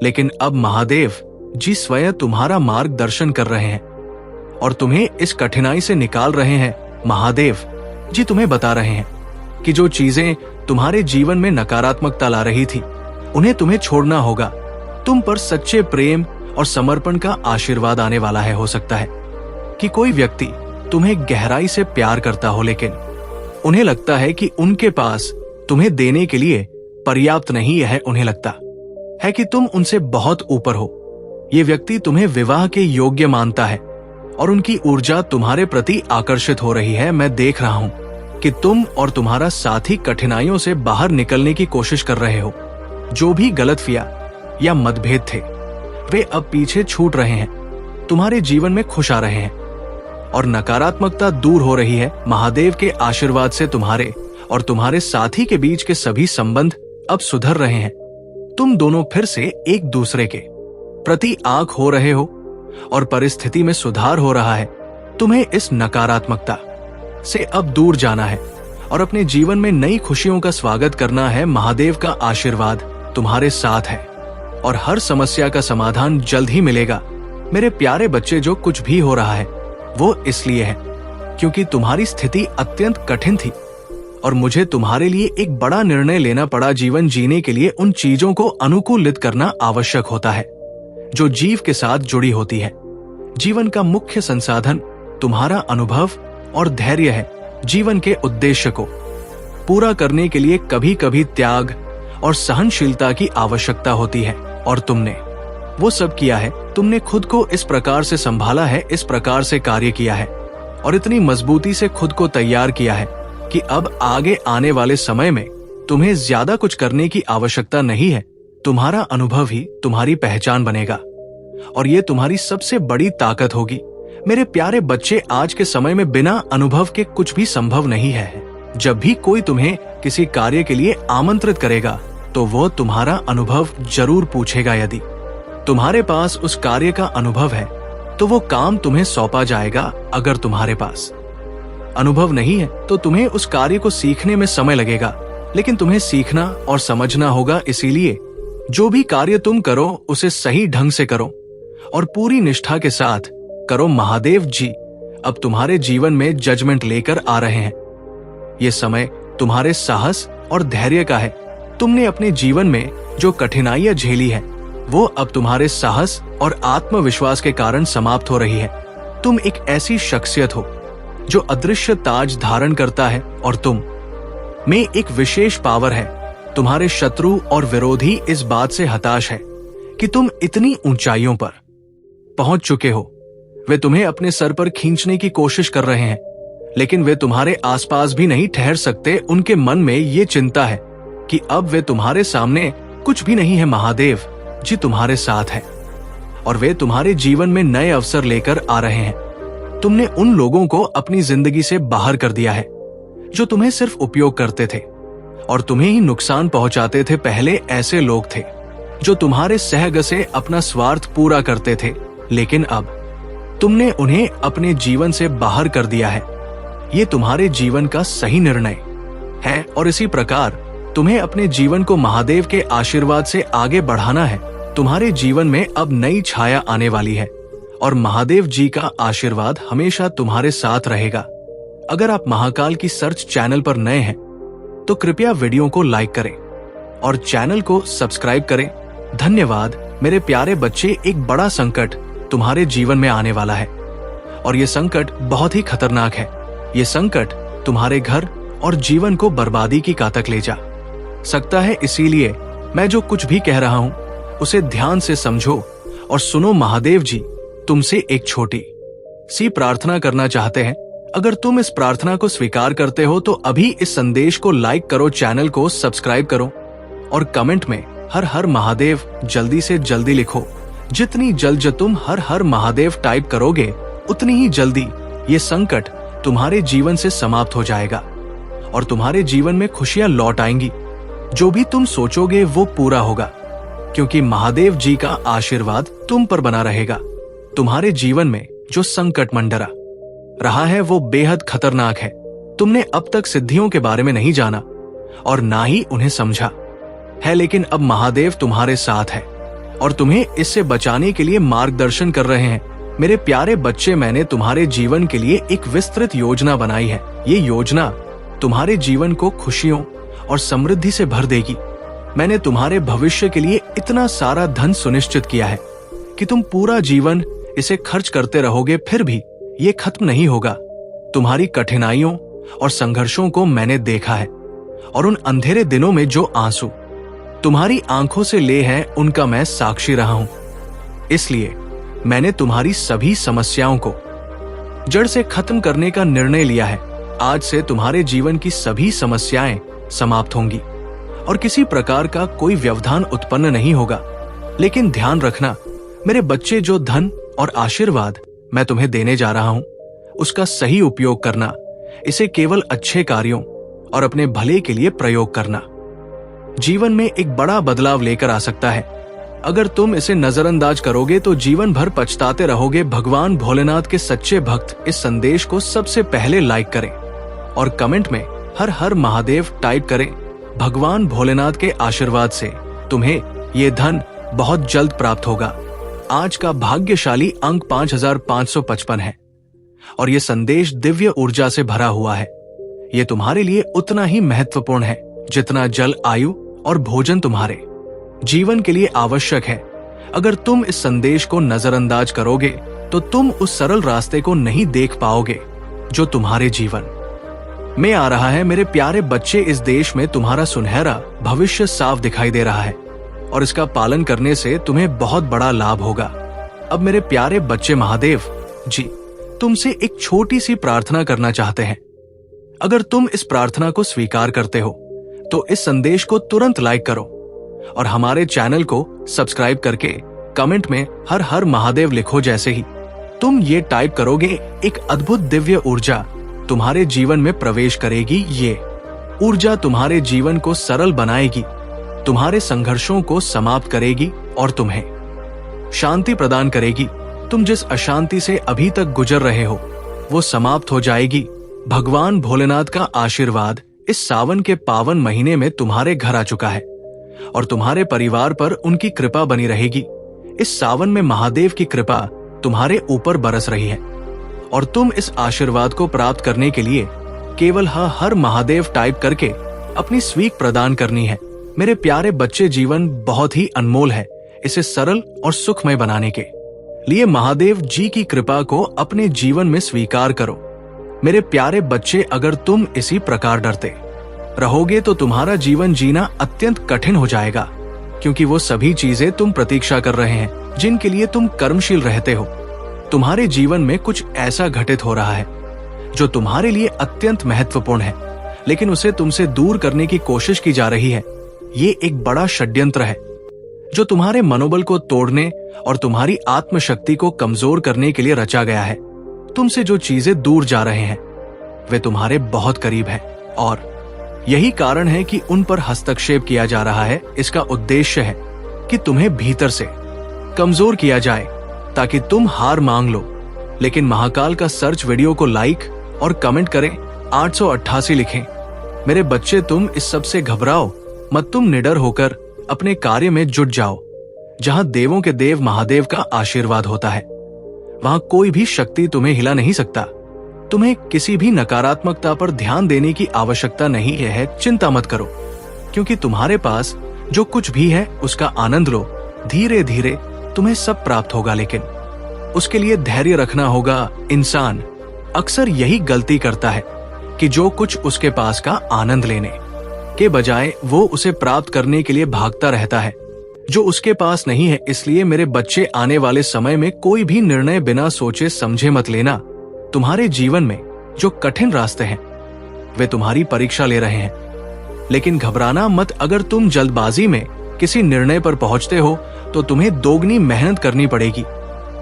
लेकिन अब महादेव जी स्वयं तुम्हारा मार्गदर्शन कर रहे हैं और तुम्हें इस कठिनाई से निकाल रहे हैं। महादेव जी तुम्हें बता रहे हैं कि जो चीजें तुम्हारे जीवन में नकारात्मकता ला रही थी उन्हें तुम्हें छोड़ना होगा। तुम पर सच्चे प्रेम और समर्पण का आशीर्वाद आने वाला है। हो सकता है कि कोई व्यक्ति तुम्हें गहराई से प्यार करता हो, लेकिन उन्हें लगता है कि उनके पास तुम्हें देने के लिए पर्याप्त नहीं है। उन्हें लगता है कि तुम उनसे बहुत ऊपर हो। ये व्यक्ति तुम्हें विवाह के योग्य मानता है और उनकी ऊर्जा तुम्हारे प्रति आकर्षित हो रही है। मैं देख रहा हूं कि तुम और तुम्हारा साथी कठिनाइयों से बाहर निकलने की कोशिश कर रहे हो। जो भी गलतफहमियां या मतभेद थे वे अब पीछे छूट रहे हैं। तुम्हारे जीवन में खुश आ रहे हैं और नकारात्मकता दूर हो रही है। महादेव के आशीर्वाद से तुम्हारे और तुम्हारे साथी के बीच के सभी संबंध अब सुधर रहे हैं। तुम दोनों फिर से एक दूसरे के प्रति आंख हो रहे हो और परिस्थिति में सुधार हो रहा है। तुम्हें इस नकारात्मकता से अब दूर जाना है और अपने जीवन में नई खुशियों का स्वागत करना है। महादेव का आशीर्वाद तुम्हारे साथ है और हर समस्या का समाधान जल्द ही मिलेगा। मेरे प्यारे बच्चे, जो कुछ भी हो रहा है वो इसलिए है क्योंकि तुम्हारी स्थिति अत्यंत कठिन थी और मुझे तुम्हारे लिए एक बड़ा निर्णय लेना पड़ा। जीवन जीने के लिए उन चीजों को अनुकूलित करना आवश्यक होता है जो जीव के साथ जुड़ी होती है। जीवन का मुख्य संसाधन तुम्हारा अनुभव और धैर्य है। जीवन के उद्देश्य को पूरा करने के लिए कभी कभी त्याग और सहनशीलता की आवश्यकता होती है, और तुमने वो सब किया है। तुमने खुद को इस प्रकार से संभाला है, इस प्रकार से कार्य किया है और इतनी मजबूती से खुद को तैयार किया है कि अब आगे आने वाले समय में तुम्हें ज्यादा कुछ करने की आवश्यकता नहीं है। तुम्हारा अनुभव ही तुम्हारी पहचान बनेगा और ये तुम्हारी सबसे बड़ी ताकत होगी। मेरे प्यारे बच्चे, आज के समय में बिना अनुभव के कुछ भी संभव नहीं है। जब भी कोई तुम्हें किसी कार्य के लिए आमंत्रित करेगा तो वो तुम्हारा अनुभव जरूर पूछेगा। यदि तुम्हारे पास उस कार्य का अनुभव है तो वो काम तुम्हें सौंपा जाएगा। अगर तुम्हारे पास अनुभव नहीं है तो तुम्हें उस कार्य को सीखने में समय लगेगा, लेकिन तुम्हें सीखना और समझना होगा। इसीलिए जो भी कार्य तुम करो उसे सही ढंग से करो और पूरी निष्ठा के साथ करो। महादेव जी अब तुम्हारे जीवन में जजमेंट लेकर आ रहे हैं। ये समय तुम्हारे साहस और धैर्य का है। तुमने अपने जीवन में जो कठिनाइयां झेली है वो अब तुम्हारे साहस और आत्मविश्वास के कारण समाप्त हो रही है। तुम एक ऐसी शख्सियत हो जो अदृश्य ताज धारण करता है और तुम में एक विशेष पावर है। तुम्हारे शत्रु और विरोधी इस बात से हताश है कि तुम इतनी ऊंचाइयों पर पहुंच चुके हो। वे तुम्हें अपने सर पर खींचने की कोशिश कर रहे हैं, लेकिन वे तुम्हारे आसपास भी नहीं ठहर सकते। उनके मन में ये चिंता है कि अब वे तुम्हारे सामने कुछ भी नहीं है। महादेव जी तुम्हारे साथ है और वे तुम्हारे जीवन में नए अवसर लेकर आ रहे हैं। तुमने उन लोगों को अपनी जिंदगी से बाहर कर दिया है जो तुम्हें सिर्फ उपयोग करते थे और तुम्हें ही नुकसान पहुंचाते थे। पहले ऐसे लोग थे जो तुम्हारे सहग से अपना स्वार्थ पूरा करते थे, लेकिन अब तुमने उन्हें अपने जीवन से बाहर कर दिया है। ये तुम्हारे जीवन का सही निर्णय है और इसी प्रकार तुम्हें अपने जीवन को महादेव के आशीर्वाद से आगे बढ़ाना है। तुम्हारे जीवन में अब नई छाया आने वाली है और महादेव जी का आशीर्वाद हमेशा तुम्हारे साथ रहेगा। अगर आप महाकाल की सर्च चैनल पर नए हैं तो कृपया वीडियो को लाइक करें और चैनल को सब्सक्राइब करें। धन्यवाद मेरे प्यारे बच्चे। एक बड़ा संकट तुम्हारे जीवन में आने वाला है और ये संकट बहुत ही खतरनाक है। ये संकट तुम्हारे घर और जीवन को बर्बादी की कातक ले जा सकता है। इसीलिए मैं जो कुछ भी कह रहा हूं उसे ध्यान से समझो और सुनो। महादेव जी तुमसे एक छोटी सी प्रार्थना करना चाहते हैं। अगर तुम इस प्रार्थना को स्वीकार करते हो तो अभी इस संदेश को लाइक करो, चैनल को सब्सक्राइब करो और कमेंट में हर हर महादेव जल्दी से जल्दी लिखो। जितनी जल्द तुम हर हर महादेव टाइप करोगे उतनी ही जल्दी ये संकट तुम्हारे जीवन से समाप्त हो जाएगा और तुम्हारे जीवन में खुशियां लौट आएंगी। जो भी तुम सोचोगे वो पूरा होगा, क्योंकि महादेव जी का आशीर्वाद तुम पर बना रहेगा। तुम्हारे जीवन में जो संकट मंडरा रहा है वो बेहद खतरनाक है। तुमने अब तक सिद्धियों के बारे में नहीं जाना और ना ही उन्हें समझा है, लेकिन अब महादेव तुम्हारे साथ है और तुम्हें इससे बचाने के लिए मार्गदर्शन कर रहे हैं। मेरे प्यारे बच्चे, मैंने तुम्हारे जीवन के लिए एक विस्तृत योजना बनाई है। ये योजना तुम्हारे जीवन को खुशियों और समृद्धि से भर देगी। मैंने तुम्हारे भविष्य के लिए इतना सारा धन सुनिश्चित किया है कि तुम पूरा जीवन इसे खर्च करते रहोगे, फिर भी ये खत्म नहीं होगा। तुम्हारी कठिनाइयों और संघर्षों को मैंने देखा है और उन अंधेरे दिनों में जो आंसू तुम्हारी आंखों से ले हैं उनका मैं साक्षी रहा हूं। इसलिए मैंने तुम्हारी सभी समस्याओं को जड़ से खत्म करने का निर्णय लिया है। आज से तुम्हारे जीवन की सभी समस्याएं समाप्त होंगी और किसी प्रकार का कोई व्यवधान उत्पन्न नहीं होगा। लेकिन ध्यान रखना मेरे बच्चे, जो धन और आशीर्वाद मैं तुम्हें देने जा रहा हूं उसका सही उपयोग करना। इसे केवल अच्छे कार्यों और अपने भले के लिए प्रयोग करना जीवन में एक बड़ा बदलाव लेकर आ सकता है। अगर तुम इसे नजरअंदाज करोगे तो जीवन भर पछताते रहोगे। भगवान भोलेनाथ के सच्चे भक्त इस संदेश को सबसे पहले लाइक करें और कमेंट में हर हर महादेव टाइप करें। भगवान भोलेनाथ के आशीर्वाद से तुम्हें ये धन बहुत जल्द प्राप्त होगा। आज का भाग्यशाली अंक 5555 है। और ये संदेश दिव्य ऊर्जा से भरा हुआ है। ये तुम्हारे लिए उतना ही महत्वपूर्ण है जितना जल, आयु और भोजन तुम्हारे जीवन के लिए आवश्यक है। अगर तुम इस संदेश को नजरअंदाज करोगे तो तुम उस सरल रास्ते को नहीं देख पाओगे जो तुम्हारे जीवन में आ रहा है। मेरे प्यारे बच्चे, इस देश में तुम्हारा सुनहरा भविष्य साफ दिखाई दे रहा है और इसका पालन करने से तुम्हें बहुत बड़ा लाभ होगा। अब मेरे प्यारे बच्चे, महादेव जी तुमसे एक छोटी सी प्रार्थना करना चाहते हैं। अगर तुम इस प्रार्थना को स्वीकार करते हो तो इस संदेश को तुरंत लाइक करो और हमारे चैनल को सब्सक्राइब करके कमेंट में हर हर महादेव लिखो। जैसे ही तुम ये टाइप करोगे, एक अद्भुत दिव्य ऊर्जा तुम्हारे जीवन में प्रवेश करेगी। ये ऊर्जा तुम्हारे जीवन को सरल बनाएगी, तुम्हारे संघर्षों को समाप्त करेगी और तुम्हें शांति प्रदान करेगी। तुम जिस अशांति से अभी तक गुजर रहे हो वो समाप्त हो जाएगी। भगवान भोलेनाथ का आशीर्वाद इस सावन के पावन महीने में तुम्हारे घर आ चुका है और तुम्हारे परिवार पर उनकी कृपा बनी रहेगी। इस सावन में महादेव की कृपा तुम्हारे ऊपर बरस रही है और तुम इस आशीर्वाद को प्राप्त करने के लिए केवल हर महादेव टाइप करके अपनी स्वीक प्रदान करनी है। मेरे प्यारे बच्चे, जीवन बहुत ही अनमोल है। इसे सरल और सुखमय बनाने के लिए महादेव जी की कृपा को अपने जीवन में स्वीकार करो। मेरे प्यारे बच्चे, अगर तुम इसी प्रकार डरते रहोगे तो तुम्हारा जीवन जीना अत्यंत कठिन हो जाएगा, क्योंकि वो सभी चीजें तुम प्रतीक्षा कर रहे हैं जिनके लिए तुम कर्मशील रहते हो। तुम्हारे जीवन में कुछ ऐसा घटित हो रहा है जो तुम्हारे लिए अत्यंत महत्वपूर्ण है, लेकिन उसे तुमसे दूर करने की कोशिश की जा रही है। ये एक बड़ा षड्यंत्र है जो तुम्हारे मनोबल को तोड़ने और तुम्हारी आत्मशक्ति को कमजोर करने के लिए रचा गया है। तुमसे जो चीजें दूर जा रहे हैं वे तुम्हारे बहुत करीब हैं और यही कारण है कि उन पर हस्तक्षेप किया जा रहा है। इसका उद्देश्य है कि तुम्हें भीतर से कमजोर किया जाए ताकि तुम हार मांग लो। लेकिन महाकाल का सर्च वीडियो को लाइक और कमेंट करें, 888 लिखें। मेरे बच्चे, तुम इस सब से घबराओ मत। तुम निडर होकर अपने कार्य में जुट जाओ। जहां देवों के देव महादेव का आशीर्वाद होता है वहां कोई भी शक्ति तुम्हें हिला नहीं सकता। तुम्हें किसी भी नकारात्मकता पर ध्यान देने की आवश्यकता नहीं है। चिंता मत करो, क्योंकि तुम्हारे पास जो कुछ भी है उसका आनंद लो। धीरे धीरे तुम्हें सब प्राप्त होगा, लेकिन उसके लिए धैर्य रखना होगा। इंसान अक्सर यही गलती करता है कि जो कुछ उसके पास का आनंद लेने के बजाय वो उसे प्राप्त करने के लिए भागता रहता है जो उसके पास नहीं है। इसलिए मेरे बच्चे, आने वाले समय में कोई भी निर्णय बिना सोचे समझे मत लेना। तुम्हारे जीवन में जो कठिन रास्ते हैं वे तुम्हारी परीक्षा ले रहे हैं, लेकिन घबराना मत। अगर तुम जल्दबाजी में किसी निर्णय पर पहुंचते हो तो तुम्हें दोगुनी मेहनत करनी पड़ेगी।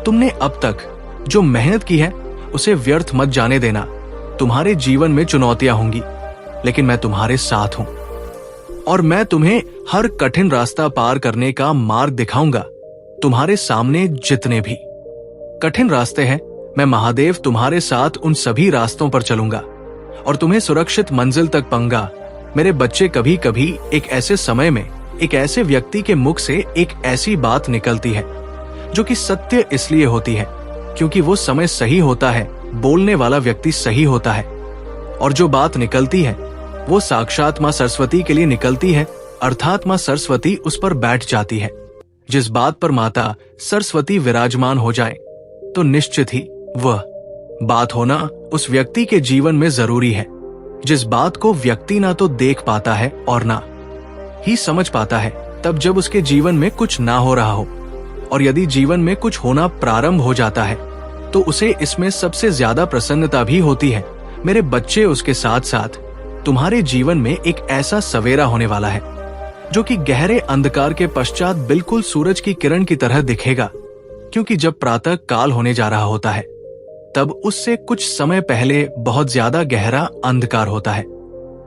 तुमने अब तक जो मेहनत की है उसे व्यर्थ मत जाने देना। तुम्हारे जीवन में चुनौतियां होंगी, लेकिन मैं तुम्हारे साथ हूं और मैं तुम्हें हर कठिन रास्ता पार करने का मार्ग दिखाऊंगा। तुम्हारे सामने जितने भी कठिन रास्ते हैं, मैं महादेव तुम्हारे साथ उन सभी रास्तों पर चलूंगा और तुम्हें सुरक्षित मंजिल तक पाऊंगा। मेरे बच्चे, कभी कभी एक ऐसे समय में एक ऐसे व्यक्ति के मुख से एक ऐसी बात निकलती है जो कि सत्य इसलिए होती है क्योंकि वो समय सही होता है, बोलने वाला व्यक्ति सही होता है और जो बात निकलती है वो साक्षात मां सरस्वती के लिए निकलती है, अर्थात मां सरस्वती उस पर बैठ जाती है। जिस बात पर माता सरस्वती विराजमान हो जाए तो निश्चित ही वह बात होना उस व्यक्ति के जीवन में जरूरी है, जिस बात को व्यक्ति ना तो देख पाता है और ना ही समझ पाता है तब जब उसके जीवन में कुछ ना हो रहा हो। और यदि जीवन में कुछ होना प्रारंभ हो जाता है तो उसे इसमें सबसे ज्यादा प्रसन्नता भी होती है। मेरे बच्चे, उसके साथ साथ तुम्हारे जीवन में एक ऐसा सवेरा होने वाला है जो कि गहरे अंधकार के पश्चात बिल्कुल सूरज की किरण की तरह दिखेगा, क्योंकि जब प्रातः काल होने जा रहा होता है तब उससे कुछ समय पहले बहुत ज्यादा गहरा अंधकार होता है,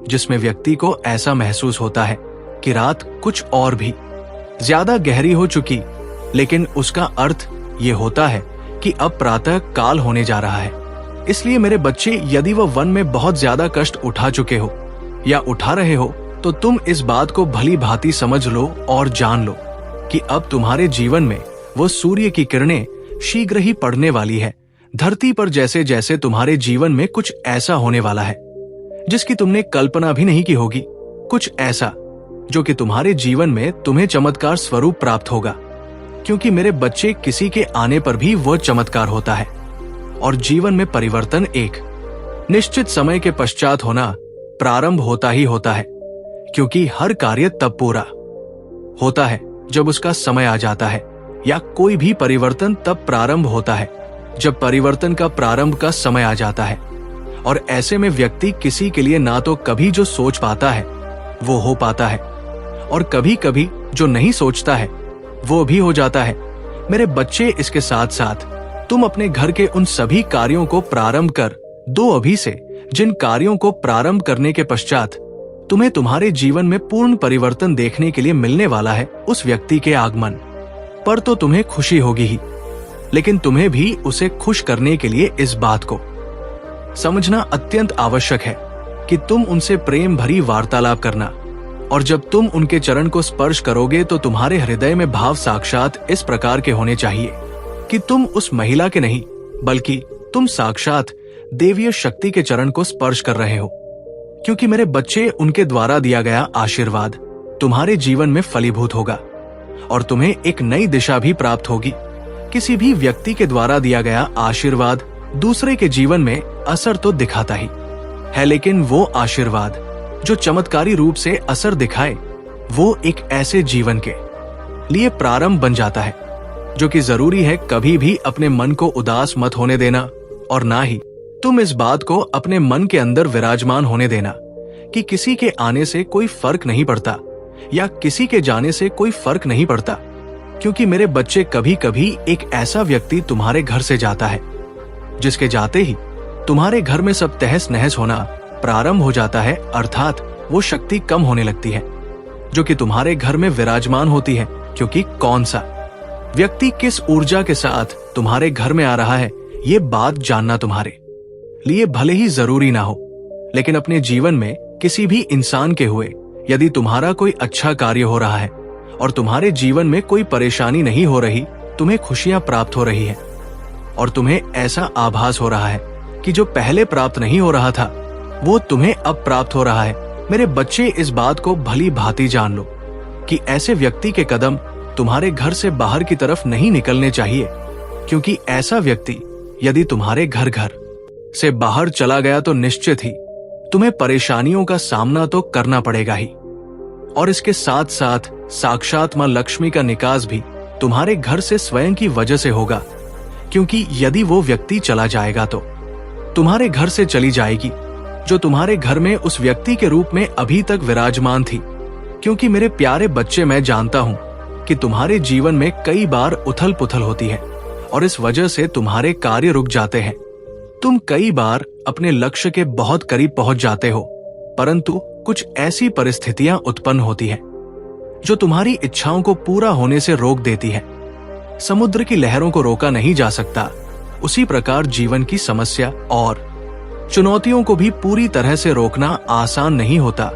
जिसमें व्यक्ति को ऐसा महसूस होता है कि रात कुछ और भी ज्यादा गहरी हो चुकी। लेकिन उसका अर्थ ये होता है कि अब प्रातः काल होने जा रहा है। इसलिए मेरे बच्चे, यदि वह वन में बहुत ज्यादा कष्ट उठा चुके हो या उठा रहे हो तो तुम इस बात को भली भांति समझ लो और जान लो कि अब तुम्हारे जीवन में वो सूर्य की किरणें शीघ्र ही पड़ने वाली है। धरती पर जैसे जैसे तुम्हारे जीवन में कुछ ऐसा होने वाला है जिसकी तुमने कल्पना भी नहीं की होगी, कुछ ऐसा जो कि तुम्हारे जीवन में तुम्हें चमत्कार स्वरूप प्राप्त होगा, क्योंकि मेरे बच्चे किसी के आने पर भी वह चमत्कार होता है। और जीवन में परिवर्तन एक निश्चित समय के पश्चात होना प्रारंभ होता ही होता है, क्योंकि हर कार्य तब पूरा होता है जब उसका समय आ जाता है, या कोई भी परिवर्तन तब प्रारंभ होता है जब परिवर्तन का प्रारंभ का समय आ जाता है। और ऐसे में व्यक्ति किसी के लिए ना तो कभी जो सोच पाता है वो हो पाता है, और कभी कभी जो नहीं सोचता है वो भी हो जाता है। मेरे बच्चे, इसके साथ साथ तुम अपने घर के उन सभी कार्यों को प्रारंभ कर दो अभी से, जिन कार्यों को प्रारंभ करने के पश्चात तुम्हें तुम्हारे जीवन में पूर्ण परिवर्तन देखने के लिए मिलने वाला है उस व्यक्ति के आगमन पर तो तुम्हें खुशी होगी ही, लेकिन तुम्हें भी उसे खुश करने के लिए इस बात को समझना अत्यंत आवश्यक है कि तुम उनसे प्रेम भरी वार्तालाप करना, और जब तुम उनके चरण को स्पर्श करोगे तो तुम्हारे हृदय में भाव साक्षात इस प्रकार के होने चाहिए कि तुम उस महिला के नहीं बल्कि तुम साक्षात देवीय शक्ति के चरण को स्पर्श कर रहे हो, क्योंकि मेरे बच्चे, उनके द्वारा दिया गया आशीर्वाद तुम्हारे जीवन में फलीभूत होगा और तुम्हें एक नई दिशा भी प्राप्त होगी। किसी भी व्यक्ति के द्वारा दिया गया आशीर्वाद दूसरे के जीवन में असर तो दिखाता ही है, लेकिन वो आशीर्वाद जो चमत्कारी रूप से असर दिखाए वो एक ऐसे जीवन के लिए प्रारंभ बन जाता है जो कि जरूरी है कभी भी अपने मन को उदास मत होने देना, और ना ही तुम इस बात को अपने मन के अंदर विराजमान होने देना कि किसी के आने से कोई फर्क नहीं पड़ता या किसी के जाने से कोई फर्क नहीं पड़ता, क्योंकि मेरे बच्चे, कभी कभी एक ऐसा व्यक्ति तुम्हारे घर से जाता है जिसके जाते ही तुम्हारे घर में सब तहस नहस होना प्रारंभ हो जाता है, अर्थात वो शक्ति कम होने लगती है जो कि तुम्हारे घर में विराजमान होती है, क्योंकि कौन सा व्यक्ति किस ऊर्जा के साथ तुम्हारे घर में आ रहा है ये बात जानना तुम्हारे लिए भले ही जरूरी ना हो, लेकिन अपने जीवन में किसी भी इंसान के हुए यदि तुम्हारा कोई अच्छा कार्य हो रहा है और तुम्हारे जीवन में कोई परेशानी नहीं हो रही, तुम्हें खुशियां प्राप्त हो रही है और तुम्हें ऐसा आभास हो रहा है कि जो पहले प्राप्त नहीं हो रहा था वो तुम्हें अब प्राप्त हो रहा है, मेरे बच्चे, इस बात को भली भांति जान लो कि ऐसे व्यक्ति के कदम तुम्हारे घर से बाहर की तरफ नहीं निकलने चाहिए, क्योंकि ऐसा व्यक्ति यदि तुम्हारे घर से बाहर चला गया तो निश्चित ही तुम्हें परेशानियों का सामना तो करना पड़ेगा ही, और इसके साथ साथ साक्षात मां लक्ष्मी का निकास भी तुम्हारे घर से स्वयं की वजह से होगा, क्योंकि यदि वो व्यक्ति चला जाएगा तो तुम्हारे घर से चली जाएगी जो तुम्हारे घर में उस व्यक्ति के रूप में अभी तक विराजमान थी। क्योंकि मेरे प्यारे बच्चे, मैं जानता हूं कि तुम्हारे जीवन में कई बार उथल पुथल होती है और इस वजह से तुम्हारे कार्य रुक जाते हैं। तुम कई बार अपने लक्ष्य के बहुत करीब पहुंच जाते हो, परंतु कुछ ऐसी परिस्थितियां उत्पन्न होती हैं जो तुम्हारी इच्छाओं को पूरा होने से रोक देती है। समुद्र की लहरों को रोका नहीं जा सकता, उसी प्रकार जीवन की समस्या और चुनौतियों को भी पूरी तरह से रोकना आसान नहीं होता।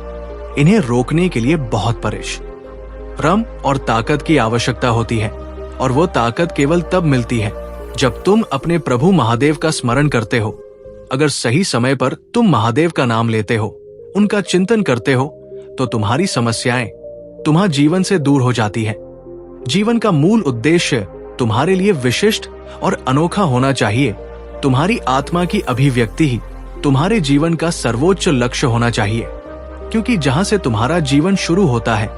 इन्हें रोकने के लिए बहुत परिश्रम और ताकत की आवश्यकता होती है, और वो ताकत केवल तब मिलती है जब तुम अपने प्रभु महादेव का स्मरण करते हो। अगर सही समय पर तुम महादेव का नाम लेते हो, उनका चिंतन करते हो, तो तुम्हारी समस्याएं तुम्हारे जीवन से दूर हो जाती है। जीवन का मूल उद्देश्य तुम्हारे लिए विशिष्ट और अनोखा होना चाहिए। तुम्हारी आत्मा की अभिव्यक्ति ही तुम्हारे जीवन का सर्वोच्च लक्ष्य होना चाहिए, क्योंकि जहां से तुम्हारा जीवन शुरू होता है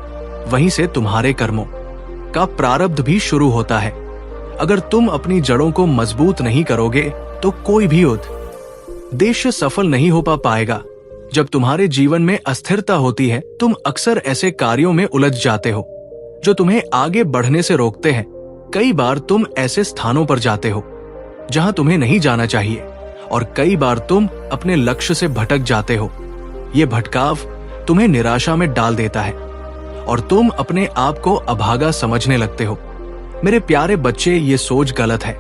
वहीं से तुम्हारे कर्मों का प्रारब्ध भी शुरू होता है। अगर तुम अपनी जड़ों को मजबूत नहीं करोगे तो कोई भी उद्देश्य सफल नहीं हो पाएगा। जब तुम्हारे जीवन में अस्थिरता होती है, तुम अक्सर ऐसे कार्यों में उलझ जाते हो जो तुम्हें आगे बढ़ने से रोकते हैं। कई बार तुम ऐसे स्थानों पर जाते हो जहां तुम्हें नहीं जाना चाहिए, और कई बार तुम अपने लक्ष्य से भटक जाते हो। ये भटकाव तुम्हें निराशा में डाल देता है और तुम अपने आप को अभागा समझने लगते हो। मेरे प्यारे बच्चे, ये सोच गलत है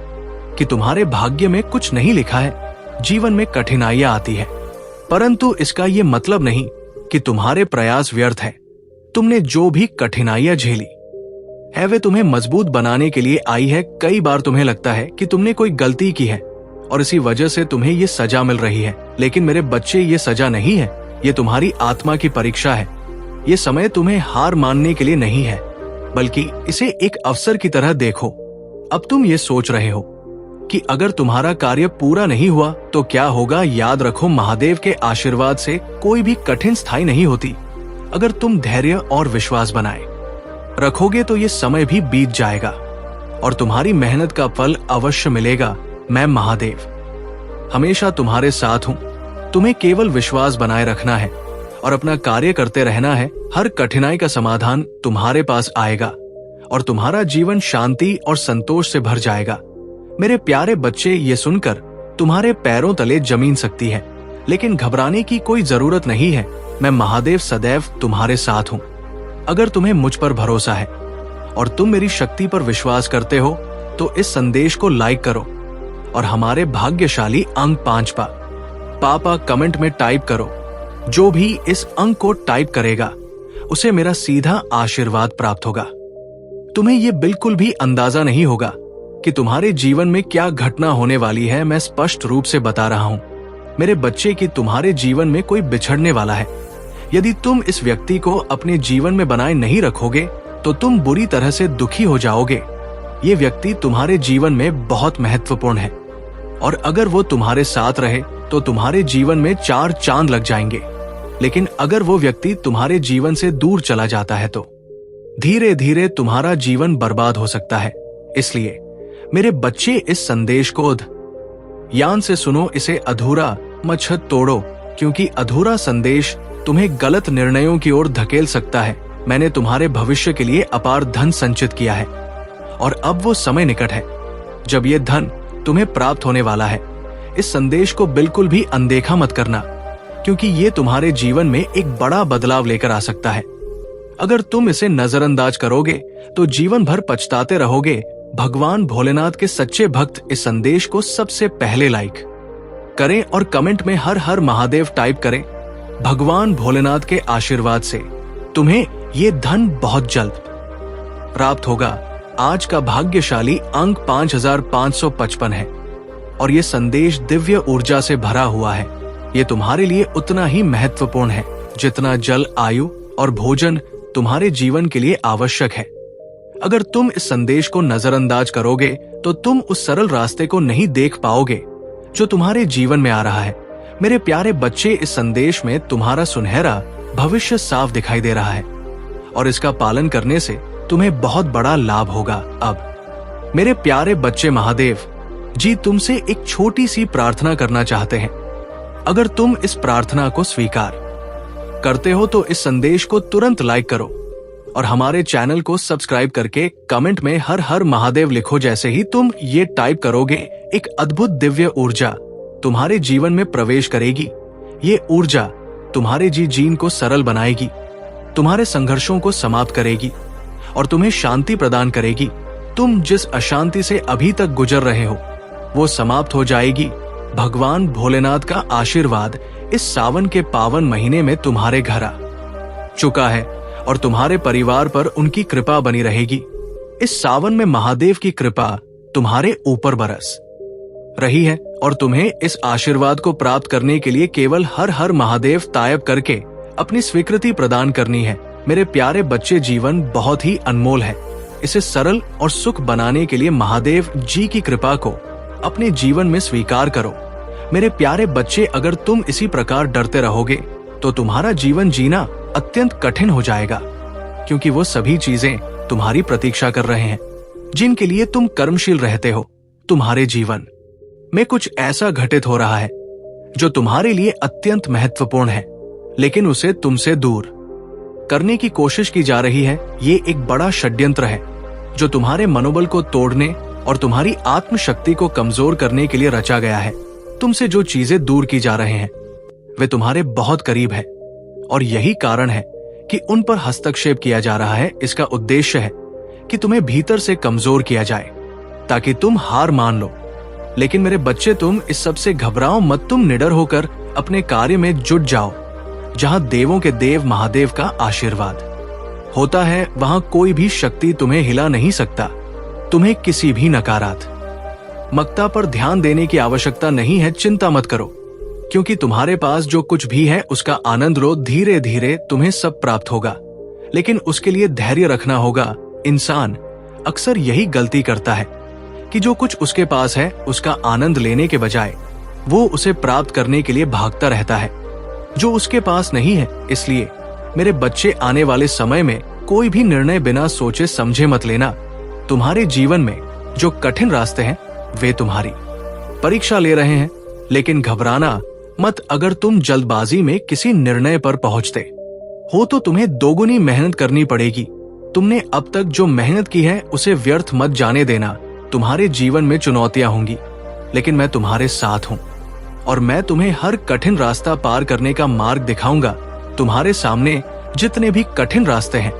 कि तुम्हारे भाग्य में कुछ नहीं लिखा है। जीवन में कठिनाइयां आती है, परंतु इसका ये मतलब नहीं कि तुम्हारे प्रयास व्यर्थ है। तुमने जो भी कठिनाइयां झेली है वे तुम्हें मजबूत बनाने के लिए आई है। कई बार तुम्हें लगता है कि तुमने कोई गलती की है और इसी वजह से तुम्हें ये सजा मिल रही है। लेकिन मेरे बच्चे, ये सजा नहीं है, ये तुम्हारी आत्मा की परीक्षा है। ये समय तुम्हें हार मानने के लिए नहीं है, बल्कि इसे एक अवसर की तरह देखो। अब तुम ये सोच रहे हो कि अगर तुम्हारा कार्य पूरा नहीं हुआ तो क्या होगा। याद रखो, महादेव के आशीर्वाद से कोई भी कठिन स्थायी नहीं होती। अगर तुम धैर्य और विश्वास बनाए रखोगे तो ये समय भी बीत जाएगा और तुम्हारी मेहनत का फल अवश्य मिलेगा। मैं महादेव हमेशा तुम्हारे साथ हूं। तुम्हें केवल विश्वास बनाए रखना है और अपना कार्य करते रहना है। हर कठिनाई का समाधान तुम्हारे पास आएगा और तुम्हारा जीवन शांति और संतोष से भर जाएगा। मेरे प्यारे बच्चे, ये सुनकर तुम्हारे पैरों तले जमीन सकती है, लेकिन घबराने की कोई जरूरत नहीं है। मैं महादेव सदैव तुम्हारे साथ हूं। अगर तुम्हें मुझ पर भरोसा है और तुम मेरी शक्ति पर विश्वास करते हो तो इस संदेश को लाइक करो और हमारे भाग्यशाली अंक 5 पापा कमेंट में टाइप करो। जो भी इस अंक को टाइप करेगा उसे मेरा सीधा आशीर्वाद प्राप्त होगा। तुम्हें यह बिल्कुल भी अंदाजा नहीं होगा कि तुम्हारे जीवन में क्या घटना होने वाली है। मैं स्पष्ट रूप से बता रहा हूं मेरे बच्चे कि तुम्हारे जीवन में कोई बिछड़ने वाला है। यदि तुम इस व्यक्ति को अपने जीवन में बनाए नहीं रखोगे तो तुम बुरी तरह से दुखी हो जाओगे। ये व्यक्ति तुम्हारे जीवन में बहुत महत्वपूर्ण है और अगर वो तुम्हारे साथ रहे तो तुम्हारे जीवन में 4 चांद लग जाएंगे। लेकिन अगर वो व्यक्ति तुम्हारे जीवन से दूर चला जाता है तो धीरे धीरे तुम्हारा जीवन बर्बाद हो सकता है। इसलिए मेरे बच्चे, इस संदेश को ध्यान से सुनो। इसे अधूरा मत तोड़ो, क्योंकि अधूरा संदेश तुम्हें गलत निर्णयों की ओर धकेल सकता है। मैंने तुम्हारे भविष्य के लिए अपार धन संचित किया है और अब वो समय निकट है जब ये धन तुम्हें प्राप्त होने वाला है। इस संदेश को बिल्कुल भी अनदेखा मत करना, क्योंकि ये तुम्हारे जीवन में एक बड़ा बदलाव लेकर आ सकता है। अगर तुम इसे नजरअंदाज करोगे तो जीवन भर पछताते रहोगे। भगवान भोलेनाथ के सच्चे भक्त इस संदेश को सबसे पहले लाइक करें और कमेंट में हर हर महादेव टाइप करें। भगवान भोलेनाथ के आशीर्वाद से तुम्हें ये धन बहुत जल्द प्राप्त होगा। आज का भाग्यशाली अंक 5555 है और ये संदेश दिव्य ऊर्जा से भरा हुआ है। ये तुम्हारे लिए उतना ही महत्वपूर्ण है जितना जल, आयु और भोजन तुम्हारे जीवन के लिए आवश्यक है। अगर तुम इस संदेश को नजरअंदाज करोगे तो तुम उस सरल रास्ते को नहीं देख पाओगे जो तुम्हारे जीवन में आ रहा है। मेरे प्यारे बच्चे, इस संदेश में तुम्हारा सुनहरा भविष्य साफ दिखाई दे रहा है और इसका पालन करने से तुम्हें बहुत बड़ा लाभ होगा। अब मेरे प्यारे बच्चे, महादेव जी तुमसे एक छोटी सी प्रार्थना करना चाहते हैं। अगर तुम इस प्रार्थना को स्वीकार करते हो तो इस संदेश को तुरंत लाइक करो और हमारे चैनल को सब्सक्राइब करके कमेंट में हर हर महादेव लिखो। जैसे ही तुम ये टाइप करोगे, एक अद्भुत दिव्य ऊर्जा तुम्हारे जीवन में प्रवेश करेगी। ये ऊर्जा तुम्हारे जीवन को सरल बनाएगी, तुम्हारे संघर्षों को समाप्त करेगी और तुम्हें शांति प्रदान करेगी। तुम जिस अशांति से अभी तक गुजर रहे हो वो समाप्त हो जाएगी। भगवान भोलेनाथ का आशीर्वाद इस सावन के पावन महीने में तुम्हारे घर आ चुका है और तुम्हारे परिवार पर उनकी कृपा बनी रहेगी। इस सावन में महादेव की कृपा तुम्हारे ऊपर बरस रही है और तुम्हें इस आशीर्वाद को प्राप्त करने के लिए केवल हर हर महादेव टाइप करके अपनी स्वीकृति प्रदान करनी है। मेरे प्यारे बच्चे, जीवन बहुत ही अनमोल है। इसे सरल और सुख बनाने के लिए महादेव जी की कृपा को अपने जीवन में स्वीकार करो। मेरे प्यारे बच्चे, अगर तुम इसी प्रकार डरते रहोगे तो तुम्हारा जीवन जीना अत्यंत कठिन हो जाएगा, क्योंकि वो सभी चीजें तुम्हारी प्रतीक्षा कर रहे हैं जिनके लिए तुम कर्मशील रहते हो। तुम्हारे जीवन में कुछ ऐसा घटित हो रहा है जो तुम्हारे लिए अत्यंत महत्वपूर्ण है, लेकिन उसे तुमसे दूर करने की कोशिश की जा रही है। ये एक बड़ा षड्यंत्र है जो तुम्हारे मनोबल को तोड़ने और तुम्हारी आत्मशक्ति को कमजोर करने के लिए रचा गया है। तुमसे जो चीजें दूर की जा रहे हैं वे तुम्हारे बहुत करीब है और यही कारण है कि उन पर हस्तक्षेप किया जा रहा है। इसका उद्देश्य है कि तुम्हें भीतर से कमजोर किया जाए ताकि तुम हार मान लो। लेकिन मेरे बच्चे, तुम इस सब से घबराओ मत। तुम निडर होकर अपने कार्य में जुट जाओ। जहां देवों के देव महादेव का आशीर्वाद होता है वहां कोई भी शक्ति तुम्हें हिला नहीं सकता। तुम्हें किसी भी नकारात्मक मक्ता पर ध्यान देने की आवश्यकता नहीं है, चिंता मत करो, क्योंकि तुम्हारे पास जो कुछ भी है उसका आनंद लो, धीरे धीरे तुम्हें सब प्राप्त होगा। लेकिन उसके लिए धैर्य रखना होगा। इंसान अक्सर यही गलती करता है कि जो कुछ उसके पास है उसका आनंद लेने के बजाय वो उसे प्राप्त करने के लिए भागता रहता है जो उसके पास नहीं है। इसलिए मेरे बच्चे, आने वाले समय में कोई भी निर्णय बिना सोचे समझे मत लेना। तुम्हारे जीवन में जो कठिन रास्ते हैं वे तुम्हारी परीक्षा ले रहे हैं, लेकिन घबराना मत। अगर तुम जल्दबाजी में किसी निर्णय पर पहुंचते हो तो तुम्हें दोगुनी मेहनत करनी पड़ेगी। तुमने अब तक जो मेहनत की है उसे व्यर्थ मत जाने देना। तुम्हारे जीवन में चुनौतियां होंगी, लेकिन मैं तुम्हारे साथ हूं और मैं तुम्हें हर कठिन रास्ता पार करने का मार्ग दिखाऊंगा। तुम्हारे सामने जितने भी कठिन रास्ते हैं,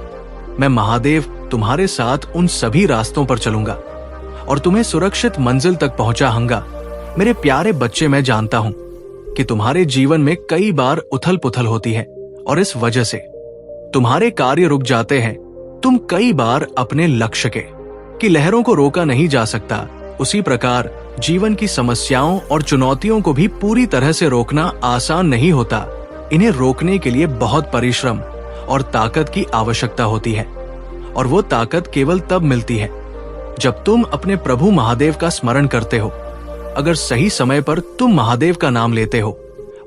मैं महादेव तुम्हारे साथ उन सभी रास्तों पर चलूंगा और तुम्हें सुरक्षित मंजिल तक पहुंचाऊंगा। मेरे प्यारे बच्चे, मैं जानता हूं कि तुम्हारे जीवन में कई बार उथल पुथल होती है और इस वजह से तुम्हारे कार्य रुक जाते हैं। तुम कई बार अपने लक्ष्य की लहरों को रोका नहीं जा सकता। उसी प्रकार जीवन की समस्याओं और चुनौतियों को भी पूरी तरह से रोकना आसान नहीं होता। इन्हें रोकने के लिए बहुत परिश्रम और ताकत की आवश्यकता होती है, और वो ताकत केवल तब मिलती है जब तुम अपने प्रभु महादेव का स्मरण करते हो। अगर सही समय पर तुम महादेव का नाम लेते हो,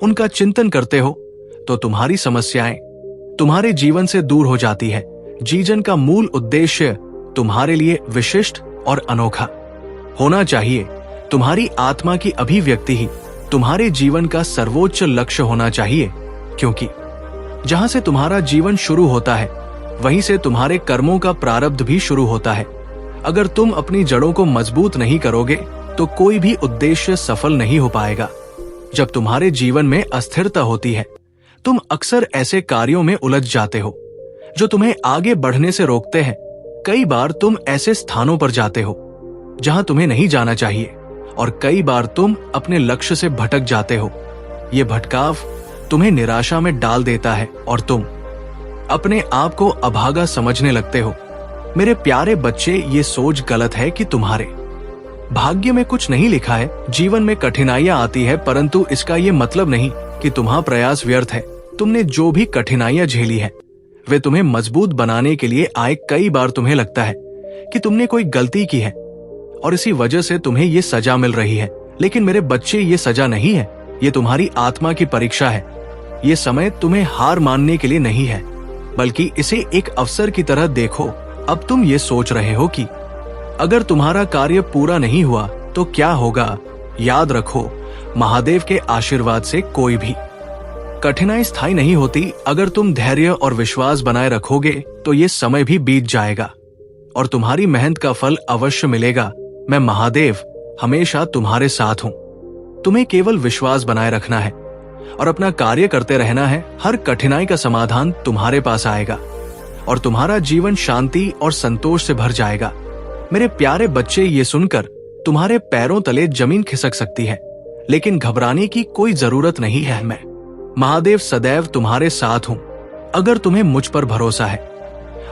उनका चिंतन करते हो, तो तुम्हारी समस्याएं तुम्हारे जीवन से दूर हो जाती है। जीवन का मूल उद्देश्य तुम्हारे लिए विशिष्ट और अनोखा होना चाहिए। तुम्हारी आत्मा की अभिव्यक्ति ही तुम्हारे जीवन का सर्वोच्च लक्ष्य होना चाहिए, क्योंकि जहां से तुम्हारा जीवन शुरू होता है वहीं से तुम्हारे कर्मों का प्रारब्ध भी शुरू होता है। अगर तुम अपनी जड़ों को मजबूत नहीं करोगे तो कोई भी उद्देश्य सफल नहीं हो पाएगा। जब तुम्हारे जीवन में अस्थिरता होती है, तुम अक्सर ऐसे कार्यों में उलझ जाते हो जो तुम्हें आगे बढ़ने से रोकते हैं। कई बार तुम ऐसे स्थानों पर जाते हो जहां तुम्हें नहीं जाना चाहिए, और कई बार तुम अपने लक्ष्य से भटक जाते हो। ये भटकाव तुम्हें निराशा में डाल देता है और तुम अपने आप को अभागा समझने लगते हो। मेरे प्यारे बच्चे, ये सोच गलत है कि तुम्हारे भाग्य में कुछ नहीं लिखा है। जीवन में कठिनाइयां आती है, परंतु इसका ये मतलब नहीं कि तुम्हारा प्रयास व्यर्थ है। तुमने जो भी कठिनाइयां झेली है वे तुम्हें मजबूत बनाने के लिए आए। कई बार तुम्हें लगता है कि तुमने कोई गलती की है और इसी वजह से तुम्हें ये सजा मिल रही है, लेकिन मेरे बच्चे, ये सजा नहीं है, ये तुम्हारी आत्मा की परीक्षा है। ये समय तुम्हें हार मानने के लिए नहीं है, बल्कि इसे एक अवसर की तरह देखो। अब तुम ये सोच रहे हो कि अगर तुम्हारा कार्य पूरा नहीं हुआ तो क्या होगा। याद रखो, महादेव के आशीर्वाद से कोई भी कठिनाई स्थायी नहीं होती। अगर तुम धैर्य और विश्वास बनाए रखोगे तो ये समय भी बीत जाएगा और तुम्हारी मेहनत का फल अवश्य मिलेगा। मैं महादेव हमेशा तुम्हारे साथ हूं। तुम्हें केवल विश्वास बनाए रखना है और अपना कार्य करते रहना है। हर कठिनाई का समाधान तुम्हारे पास आएगा और तुम्हारा जीवन शांति और संतोष से भर जाएगा। मेरे प्यारे बच्चे, ये सुनकर तुम्हारे पैरों तले जमीन खिसक सकती है, लेकिन घबराने की कोई जरूरत नहीं है। मैं महादेव सदैव तुम्हारे साथ हूं। अगर तुम्हें मुझ पर भरोसा है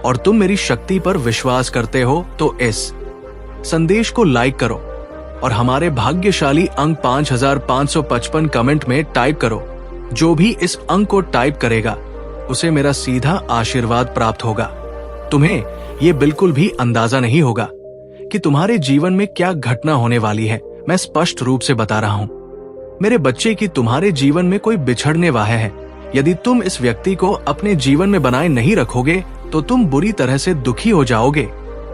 और तुम मेरी शक्ति पर विश्वास करते हो तो इस संदेश को लाइक करो और हमारे भाग्यशाली अंक 5555 कमेंट में टाइप करो। जो भी इस अंक को टाइप करेगा उसे मेरा सीधा आशीर्वाद प्राप्त होगा। तुम्हें ये बिल्कुल भी अंदाजा नहीं होगा कि तुम्हारे जीवन में क्या घटना होने वाली है। मैं स्पष्ट रूप से बता रहा हूं मेरे बच्चे कि तुम्हारे जीवन में कोई बिछड़ने वाला है। यदि तुम इस व्यक्ति को अपने जीवन में बनाए नहीं रखोगे तो तुम बुरी तरह से दुखी हो जाओगे।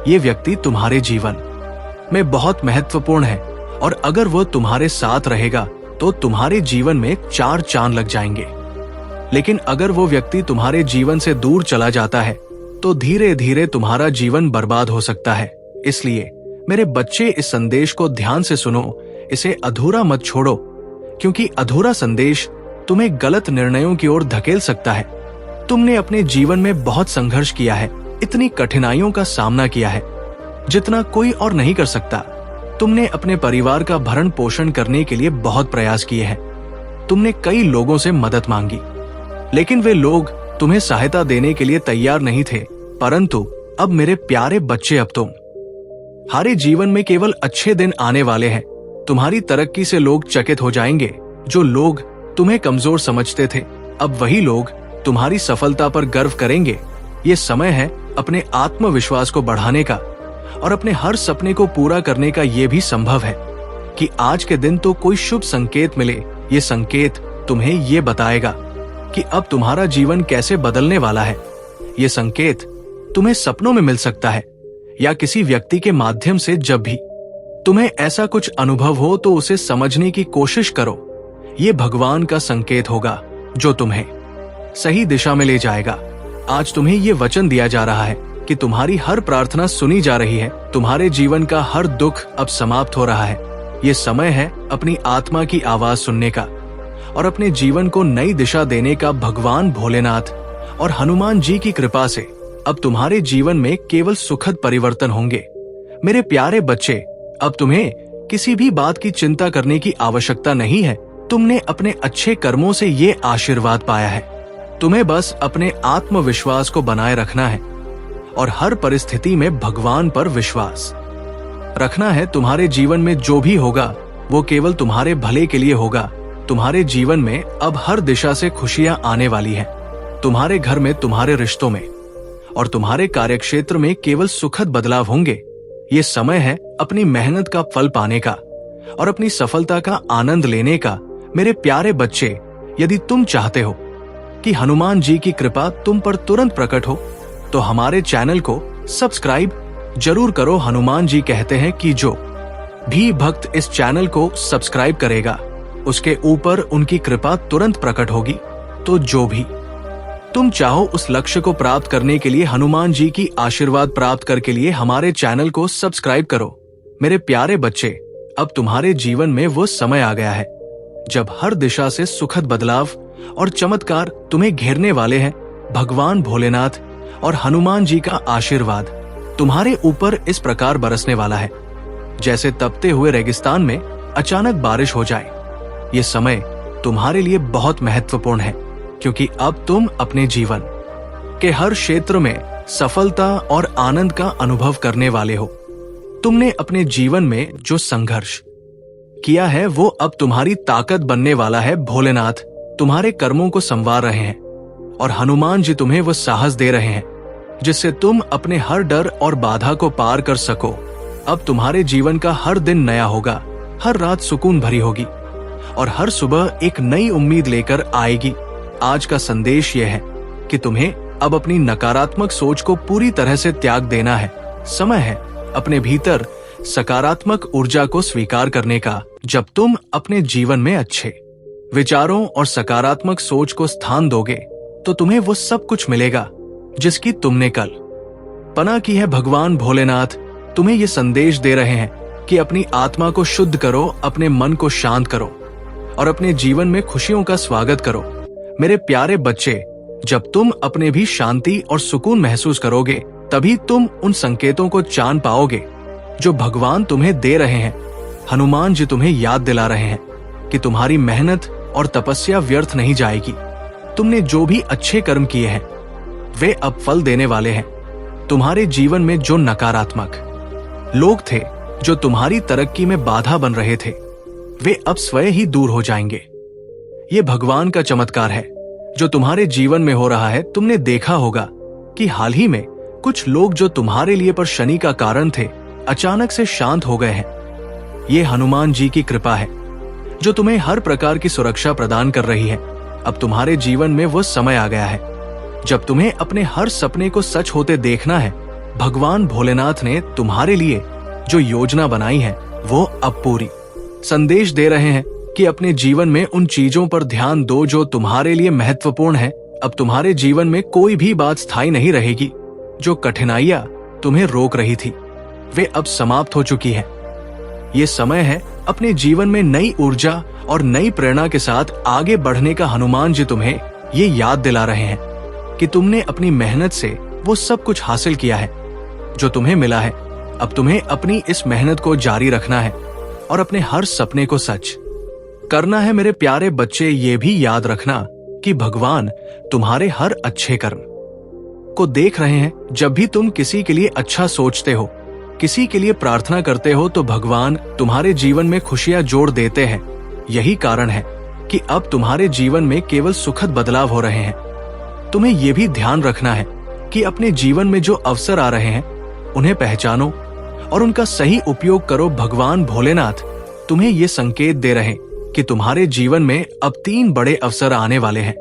ये व्यक्ति तुम्हारे जीवन में बहुत महत्वपूर्ण है और अगर वो तुम्हारे साथ रहेगा तो तुम्हारे जीवन में 4 चांद लग जाएंगे। लेकिन अगर वो व्यक्ति तुम्हारे जीवन से दूर चला जाता है तो धीरे धीरे तुम्हारा जीवन बर्बाद हो सकता है। इसलिए मेरे बच्चे, इस संदेश को ध्यान से सुनो, इसे अधूरा मत छोड़ो, क्योंकि अधूरा संदेश तुम्हें गलत निर्णयों की ओर धकेल सकता है। तुमने अपने जीवन में बहुत संघर्ष किया है, इतनी कठिनाइयों का सामना किया है जितना कोई और नहीं कर सकता। तुमने अपने परिवार का भरण पोषण करने के लिए बहुत प्रयास किए हैं। तुमने कई लोगों से मदद मांगी, लेकिन वे लोग तुम्हें सहायता देने के लिए तैयार नहीं थे। परंतु अब मेरे प्यारे बच्चे, अब तुम तुम्हारे जीवन में केवल अच्छे दिन आने वाले हैं। तुम्हारी तरक्की से लोग चकित हो जाएंगे। जो लोग तुम्हें कमजोर समझते थे, अब वही लोग तुम्हारी सफलता पर गर्व करेंगे। ये समय है अपने आत्मविश्वास को बढ़ाने का और अपने हर सपने को पूरा करने का। ये भी संभव है कि आज के दिन तो कोई शुभ संकेत मिले। ये संकेत तुम्हें ये बताएगा कि अब तुम्हारा जीवन कैसे बदलने वाला है। ये संकेत तुम्हें सपनों में मिल सकता है या किसी व्यक्ति के माध्यम से। जब भी तुम्हें ऐसा कुछ अनुभव हो तो उसे समझने की कोशिश करो। ये भगवान का संकेत होगा जो तुम्हें सही दिशा में ले जाएगा। आज तुम्हें ये वचन दिया जा रहा है कि तुम्हारी हर प्रार्थना सुनी जा रही है। तुम्हारे जीवन का हर दुख अब समाप्त हो रहा है। ये समय है अपनी आत्मा की आवाज सुनने का और अपने जीवन को नई दिशा देने का। भगवान भोलेनाथ और हनुमान जी की कृपा से अब तुम्हारे जीवन में केवल सुखद परिवर्तन होंगे। मेरे प्यारे बच्चे, अब तुम्हें किसी भी बात की चिंता करने की आवश्यकता नहीं है। तुमने अपने अच्छे कर्मों से ये आशीर्वाद पाया है। तुम्हें बस अपने आत्मविश्वास को बनाए रखना है और हर परिस्थिति में भगवान पर विश्वास रखना है। तुम्हारे जीवन में जो भी होगा वो केवल तुम्हारे भले के लिए होगा। तुम्हारे जीवन में अब हर दिशा से खुशियां आने वाली हैं। तुम्हारे घर में, तुम्हारे रिश्तों में और तुम्हारे कार्यक्षेत्र में केवल सुखद बदलाव होंगे। ये समय है अपनी मेहनत का फल पाने का और अपनी सफलता का आनंद लेने का। मेरे प्यारे बच्चे, यदि तुम चाहते हो कि हनुमान जी की कृपा तुम पर तुरंत प्रकट हो तो हमारे चैनल को सब्सक्राइब जरूर करो। हनुमान जी कहते हैं कि जो भी भक्त इस चैनल को सब्सक्राइब करेगा उसके ऊपर उनकी कृपा तुरंत प्रकट होगी। तो जो भी तुम चाहो उस लक्ष्य को प्राप्त करने के लिए, हनुमान जी की आशीर्वाद प्राप्त करने के लिए हमारे चैनल को सब्सक्राइब करो। मेरे प्यारे बच्चे, अब तुम्हारे जीवन में वो समय आ गया है जब हर दिशा से सुखद बदलाव और चमत्कार तुम्हें घेरने वाले हैं। भगवान भोलेनाथ और हनुमान जी का आशीर्वाद तुम्हारे ऊपर इस प्रकार बरसने वाला है जैसे तपते हुए रेगिस्तान में अचानक बारिश हो जाए। ये समय तुम्हारे लिए बहुत महत्वपूर्ण है क्योंकि अब तुम अपने जीवन के हर क्षेत्र में सफलता और आनंद का अनुभव करने वाले हो। तुमने अपने जीवन में जो संघर्ष किया है वो अब तुम्हारी ताकत बनने वाला है। भोलेनाथ तुम्हारे कर्मों को संवार रहे हैं और हनुमान जी तुम्हें वो साहस दे रहे हैं जिससे तुम अपने हर डर और बाधा को पार कर सको। अब तुम्हारे जीवन का हर दिन नया होगा, हर रात सुकून भरी होगी और हर सुबह एक नई उम्मीद लेकर आएगी। आज का संदेश यह है कि तुम्हें अब अपनी नकारात्मक सोच को पूरी तरह से त्याग देना है। समय है अपने भीतर सकारात्मक ऊर्जा को स्वीकार करने का। जब तुम अपने जीवन में अच्छे विचारों और सकारात्मक सोच को स्थान दोगे तो तुम्हें वो सब कुछ मिलेगा जिसकी तुमने कल पना की है। भगवान भोलेनाथ तुम्हें ये संदेश दे रहे हैं कि अपनी आत्मा को शुद्ध करो, अपने मन को शांत करो और अपने जीवन में खुशियों का स्वागत करो। मेरे प्यारे बच्चे, जब तुम अपने भी शांति और सुकून महसूस करोगे तभी तुम उन संकेतों को जान पाओगे जो भगवान तुम्हें दे रहे हैं। हनुमान जी तुम्हें याद दिला रहे हैं कि तुम्हारी मेहनत और तपस्या व्यर्थ नहीं जाएगी। तुमने जो भी अच्छे कर्म किए हैं वे अब फल देने वाले हैं। तुम्हारे जीवन में जो नकारात्मक लोग थे जो तुम्हारी तरक्की में बाधा बन रहे थे वे अब स्वयं ही दूर हो जाएंगे। ये भगवान का चमत्कार है जो तुम्हारे जीवन में हो रहा है। तुमने देखा होगा कि हाल ही में कुछ लोग जो तुम्हारे लिए पर शनि का कारण थे अचानक से शांत हो गए हैं। ये हनुमान जी की कृपा है जो तुम्हें हर प्रकार की सुरक्षा प्रदान कर रही है। अब तुम्हारे जीवन में वो समय आ गया है जब तुम्हें अपने हर सपने को सच होते देखना है। भगवान भोलेनाथ ने तुम्हारे लिए जो योजना बनाई है वो अब पूरी संदेश दे रहे हैं कि अपने जीवन में उन चीजों पर ध्यान दो जो तुम्हारे लिए महत्वपूर्ण है। अब तुम्हारे जीवन में कोई भी बात स्थायी नहीं रहेगी। जो कठिनाइयां तुम्हें रोक रही थी वे अब समाप्त हो चुकी है। ये समय है अपने जीवन में नई ऊर्जा और नई प्रेरणा के साथ आगे बढ़ने का। हनुमान जी तुम्हें ये याद दिला रहे हैं कि तुमने अपनी मेहनत से वो सब कुछ हासिल किया है जो तुम्हें मिला है। अब तुम्हें अपनी इस मेहनत को जारी रखना है और अपने हर सपने को सच करना है। मेरे प्यारे बच्चे, ये भी याद रखना कि भगवान तुम्हारे हर अच्छे कर्म को देख रहे हैं। जब भी तुम किसी के लिए अच्छा सोचते हो किसी के लिए प्रार्थना करते हो तो भगवान तुम्हारे जीवन में खुशियां जोड़ देते हैं। यही कारण है कि अब तुम्हारे जीवन में केवल सुखद बदलाव हो रहे हैं। तुम्हें यह भी ध्यान रखना है कि अपने जीवन में जो अवसर आ रहे हैं उन्हें पहचानो और उनका सही उपयोग करो। भगवान भोलेनाथ तुम्हें ये संकेत दे रहे हैं कि तुम्हारे जीवन में अब 3 बड़े अवसर आने वाले हैं।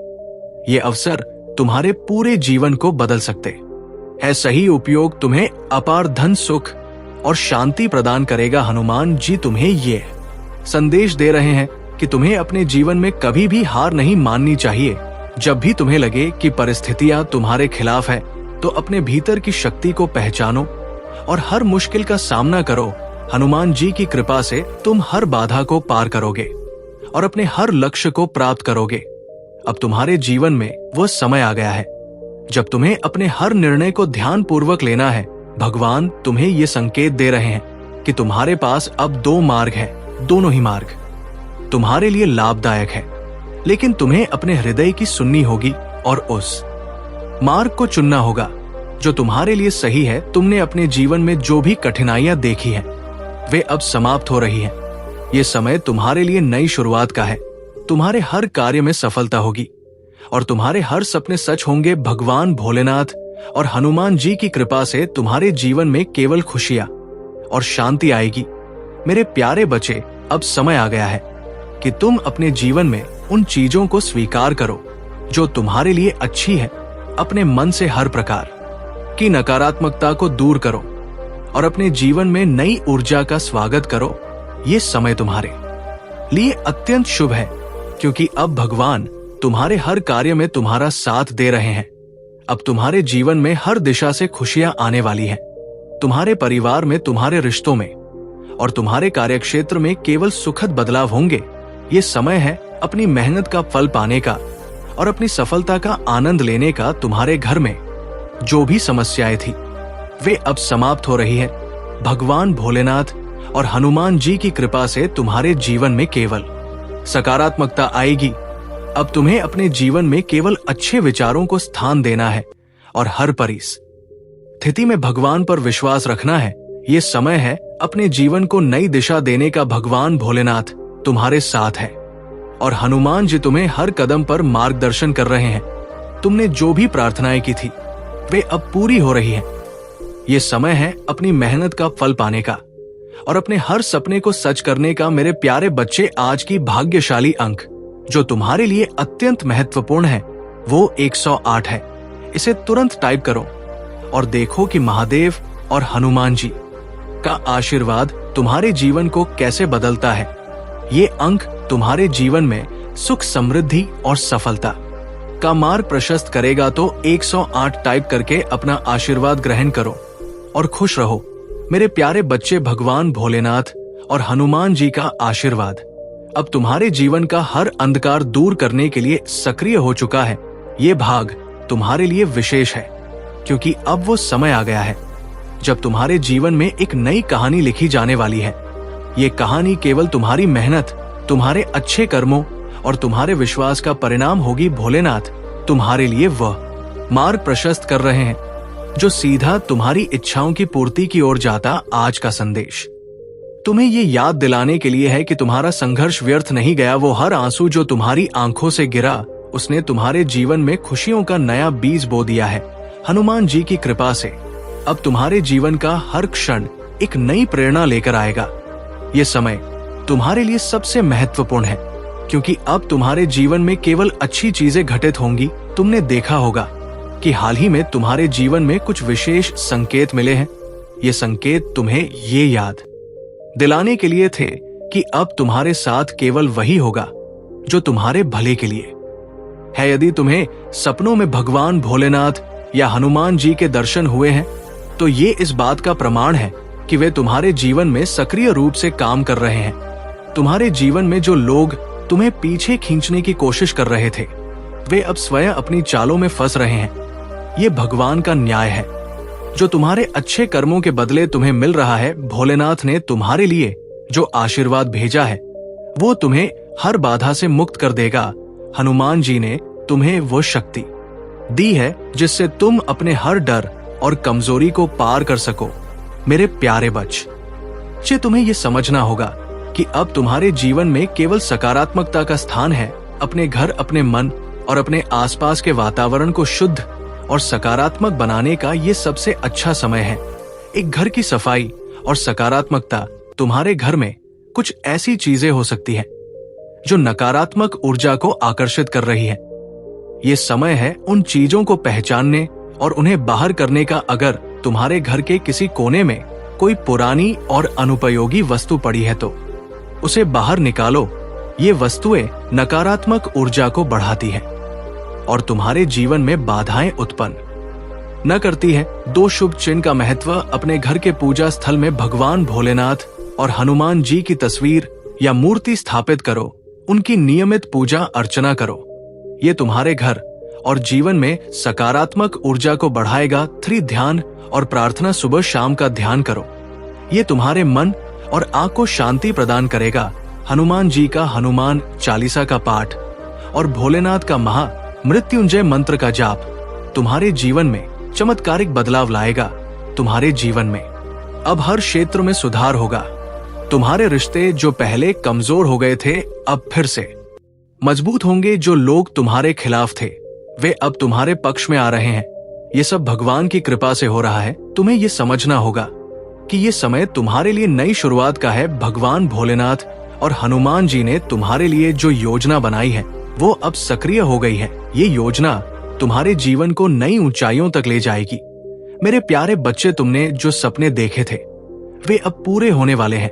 ये अवसर तुम्हारे पूरे जीवन को बदल सकते हैं। सही उपयोग तुम्हें अपार धन, सुख और शांति प्रदान करेगा। हनुमान जी तुम्हें ये संदेश दे रहे हैं कि तुम्हें अपने जीवन में कभी भी हार नहीं माननी चाहिए। जब भी तुम्हें लगे कि परिस्थितियां तुम्हारे खिलाफ है, तो अपने भीतर की शक्ति को पहचानो और हर मुश्किल का सामना करो। हनुमान जी की कृपा से तुम हर बाधा को पार करोगे और अपने हर लक्ष्य को प्राप्त करोगे। अब तुम्हारे जीवन में वो समय आ गया है जब तुम्हें अपने हर निर्णय को ध्यान पूर्वक लेना है। भगवान तुम्हें ये संकेत दे रहे हैं कि तुम्हारे पास अब 2 मार्ग हैं। दोनों ही मार्ग तुम्हारे लिए लाभदायक है, लेकिन तुम्हें अपने हृदय की सुननी होगी और उस मार्ग को चुनना होगा जो तुम्हारे लिए सही है। तुमने अपने जीवन में जो भी कठिनाइयां देखी हैं, वे अब समाप्त हो रही हैं। ये समय तुम्हारे लिए नई शुरुआत का है। तुम्हारे हर कार्य में सफलता होगी और तुम्हारे हर सपने सच होंगे। भगवान भोलेनाथ और हनुमान जी की कृपा से तुम्हारे जीवन में केवल खुशियां और शांति आएगी। मेरे प्यारे बच्चे, अब समय आ गया है कि तुम अपने जीवन में उन चीजों को स्वीकार करो जो तुम्हारे लिए अच्छी है। अपने मन से हर प्रकार की नकारात्मकता को दूर करो और अपने जीवन में नई ऊर्जा का स्वागत करो। ये समय तुम्हारे लिए अत्यंत शुभ है, क्योंकि अब भगवान तुम्हारे हर कार्य में तुम्हारा साथ दे रहे हैं। अब तुम्हारे जीवन में हर दिशा से खुशियां आने वाली हैं। तुम्हारे परिवार में, तुम्हारे रिश्तों में और तुम्हारे कार्यक्षेत्र में केवल सुखद बदलाव होंगे। ये समय है अपनी मेहनत का फल पाने का और अपनी सफलता का आनंद लेने का। तुम्हारे घर में जो भी समस्याएं थी, वे अब समाप्त हो रही है। भगवान भोलेनाथ और हनुमान जी की कृपा से तुम्हारे जीवन में केवल सकारात्मकता आएगी। अब तुम्हें अपने जीवन में केवल अच्छे विचारों को स्थान देना है और हर परिस्थिति में भगवान पर विश्वास रखना है। ये समय है अपने जीवन को नई दिशा देने का। भगवान भोलेनाथ तुम्हारे साथ है और हनुमान जी तुम्हें हर कदम पर मार्गदर्शन कर रहे हैं। तुमने जो भी प्रार्थनाएं की थी, वे अब पूरी हो रही हैं। ये समय है अपनी मेहनत का फल पाने का और अपने हर सपने को सच करने का। मेरे प्यारे बच्चे, आज की भाग्यशाली अंक जो तुम्हारे लिए अत्यंत महत्वपूर्ण है, वो 108 है। इसे तुरंत टाइप करो और देखो कि महादेव और हनुमान जी का आशीर्वाद तुम्हारे जीवन को कैसे बदलता है। ये अंक तुम्हारे जीवन में सुख, समृद्धि और सफलता का मार्ग प्रशस्त करेगा। तो 108 टाइप करके अपना आशीर्वाद ग्रहण करो और खुश रहो। मेरे प्यारे बच्चे, भगवान भोलेनाथ और हनुमान जी का आशीर्वाद अब तुम्हारे जीवन का हर अंधकार दूर करने के लिए सक्रिय हो चुका है। ये भाग तुम्हारे लिए विशेष है, क्योंकि अब वो समय आ गया है जब तुम्हारे जीवन में एक नई कहानी लिखी जाने वाली है। ये कहानी केवल तुम्हारी मेहनत, तुम्हारे अच्छे कर्मों और तुम्हारे विश्वास का परिणाम होगी। भोलेनाथ तुम्हारे लिए वह मार्ग प्रशस्त कर रहे हैं जो सीधा तुम्हारी इच्छाओं की पूर्ति की ओर जाता। आज का संदेश तुम्हें ये याद दिलाने के लिए है कि तुम्हारा संघर्ष व्यर्थ नहीं गया। वो हर आंसू जो तुम्हारी आंखों से गिरा, उसने तुम्हारे जीवन में खुशियों का नया बीज बो दिया है। हनुमान जी की कृपा से अब तुम्हारे जीवन का हर क्षण एक नई प्रेरणा लेकर आएगा। ये समय तुम्हारे लिए सबसे महत्वपूर्ण है, क्योंकि अब तुम्हारे जीवन में केवल अच्छी चीजें घटित होंगी। तुमने देखा होगा कि हाल ही में तुम्हारे जीवन में कुछ विशेष संकेत मिले हैं। ये संकेत तुम्हें ये याद दिलाने के लिए थे कि अब तुम्हारे साथ केवल वही होगा जो तुम्हारे भले के लिए है। यदि तुम्हें सपनों में भगवान भोलेनाथ या हनुमान जी के दर्शन हुए हैं, तो ये इस बात का प्रमाण है कि वे तुम्हारे जीवन में सक्रिय रूप से काम कर रहे हैं। तुम्हारे जीवन में जो लोग तुम्हें पीछे खींचने की कोशिश कर रहे थे, वे अब स्वयं अपनी चालों में फंस रहे हैं। ये भगवान का न्याय है जो तुम्हारे अच्छे कर्मों के बदले तुम्हें मिल रहा है। भोलेनाथ ने तुम्हारे लिए जो आशीर्वाद भेजा है, वो तुम्हें हर बाधा से मुक्त कर देगा। हनुमान जी ने तुम्हें वो शक्ति दी है जिससे तुम अपने हर डर और कमजोरी को पार कर सको। मेरे प्यारे बच्चे, तुम्हें यह समझना होगा कि अब तुम्हारे जीवन में केवल सकारात्मकता का स्थान है। अपने घर, अपने मन और अपने आसपास के वातावरण को शुद्ध और सकारात्मक बनाने का ये सबसे अच्छा समय है। एक घर की सफाई और सकारात्मकता तुम्हारे घर में कुछ ऐसी चीजें हो सकती हैं जो नकारात्मक ऊर्जा को आकर्षित कर रही है। ये समय है उन चीजों को पहचानने और उन्हें बाहर करने का। अगर तुम्हारे घर के किसी कोने में कोई पुरानी और अनुपयोगी वस्तु पड़ी है तो उसे बाहर निकालो। ये वस्तुएं नकारात्मक ऊर्जा को बढ़ाती हैं और तुम्हारे जीवन में बाधाएं उत्पन्न न करती है। 2 शुभ चिन्ह का महत्व। अपने घर के पूजा स्थल में भगवान भोलेनाथ और हनुमान जी की तस्वीर या मूर्ति स्थापित करो। उनकी नियमित पूजा अर्चना करो। ये तुम्हारे घर और जीवन में सकारात्मक ऊर्जा को बढ़ाएगा। 3 ध्यान और प्रार्थना। सुबह शाम का ध्यान करो। ये तुम्हारे मन और आंख को शांति प्रदान करेगा। हनुमान जी का हनुमान चालीसा का पाठ और भोलेनाथ का महा मृत्युंजय मंत्र का जाप तुम्हारे जीवन में चमत्कारिक बदलाव लाएगा। तुम्हारे जीवन में अब हर क्षेत्र में सुधार होगा। तुम्हारे रिश्ते जो पहले कमजोर हो गए थे अब फिर से मजबूत होंगे। जो लोग तुम्हारे खिलाफ थे वे अब तुम्हारे पक्ष में आ रहे हैं। ये सब भगवान की कृपा से हो रहा है। तुम्हें ये समझना होगा कि ये समय तुम्हारे लिए नई शुरुआत का है। भगवान भोलेनाथ और हनुमान जी ने तुम्हारे लिए जो योजना बनाई है वो अब सक्रिय हो गई है। ये योजना तुम्हारे जीवन को नई ऊंचाइयों तक ले जाएगी। मेरे प्यारे बच्चे, तुमने जो सपने देखे थे वे अब पूरे होने वाले हैं।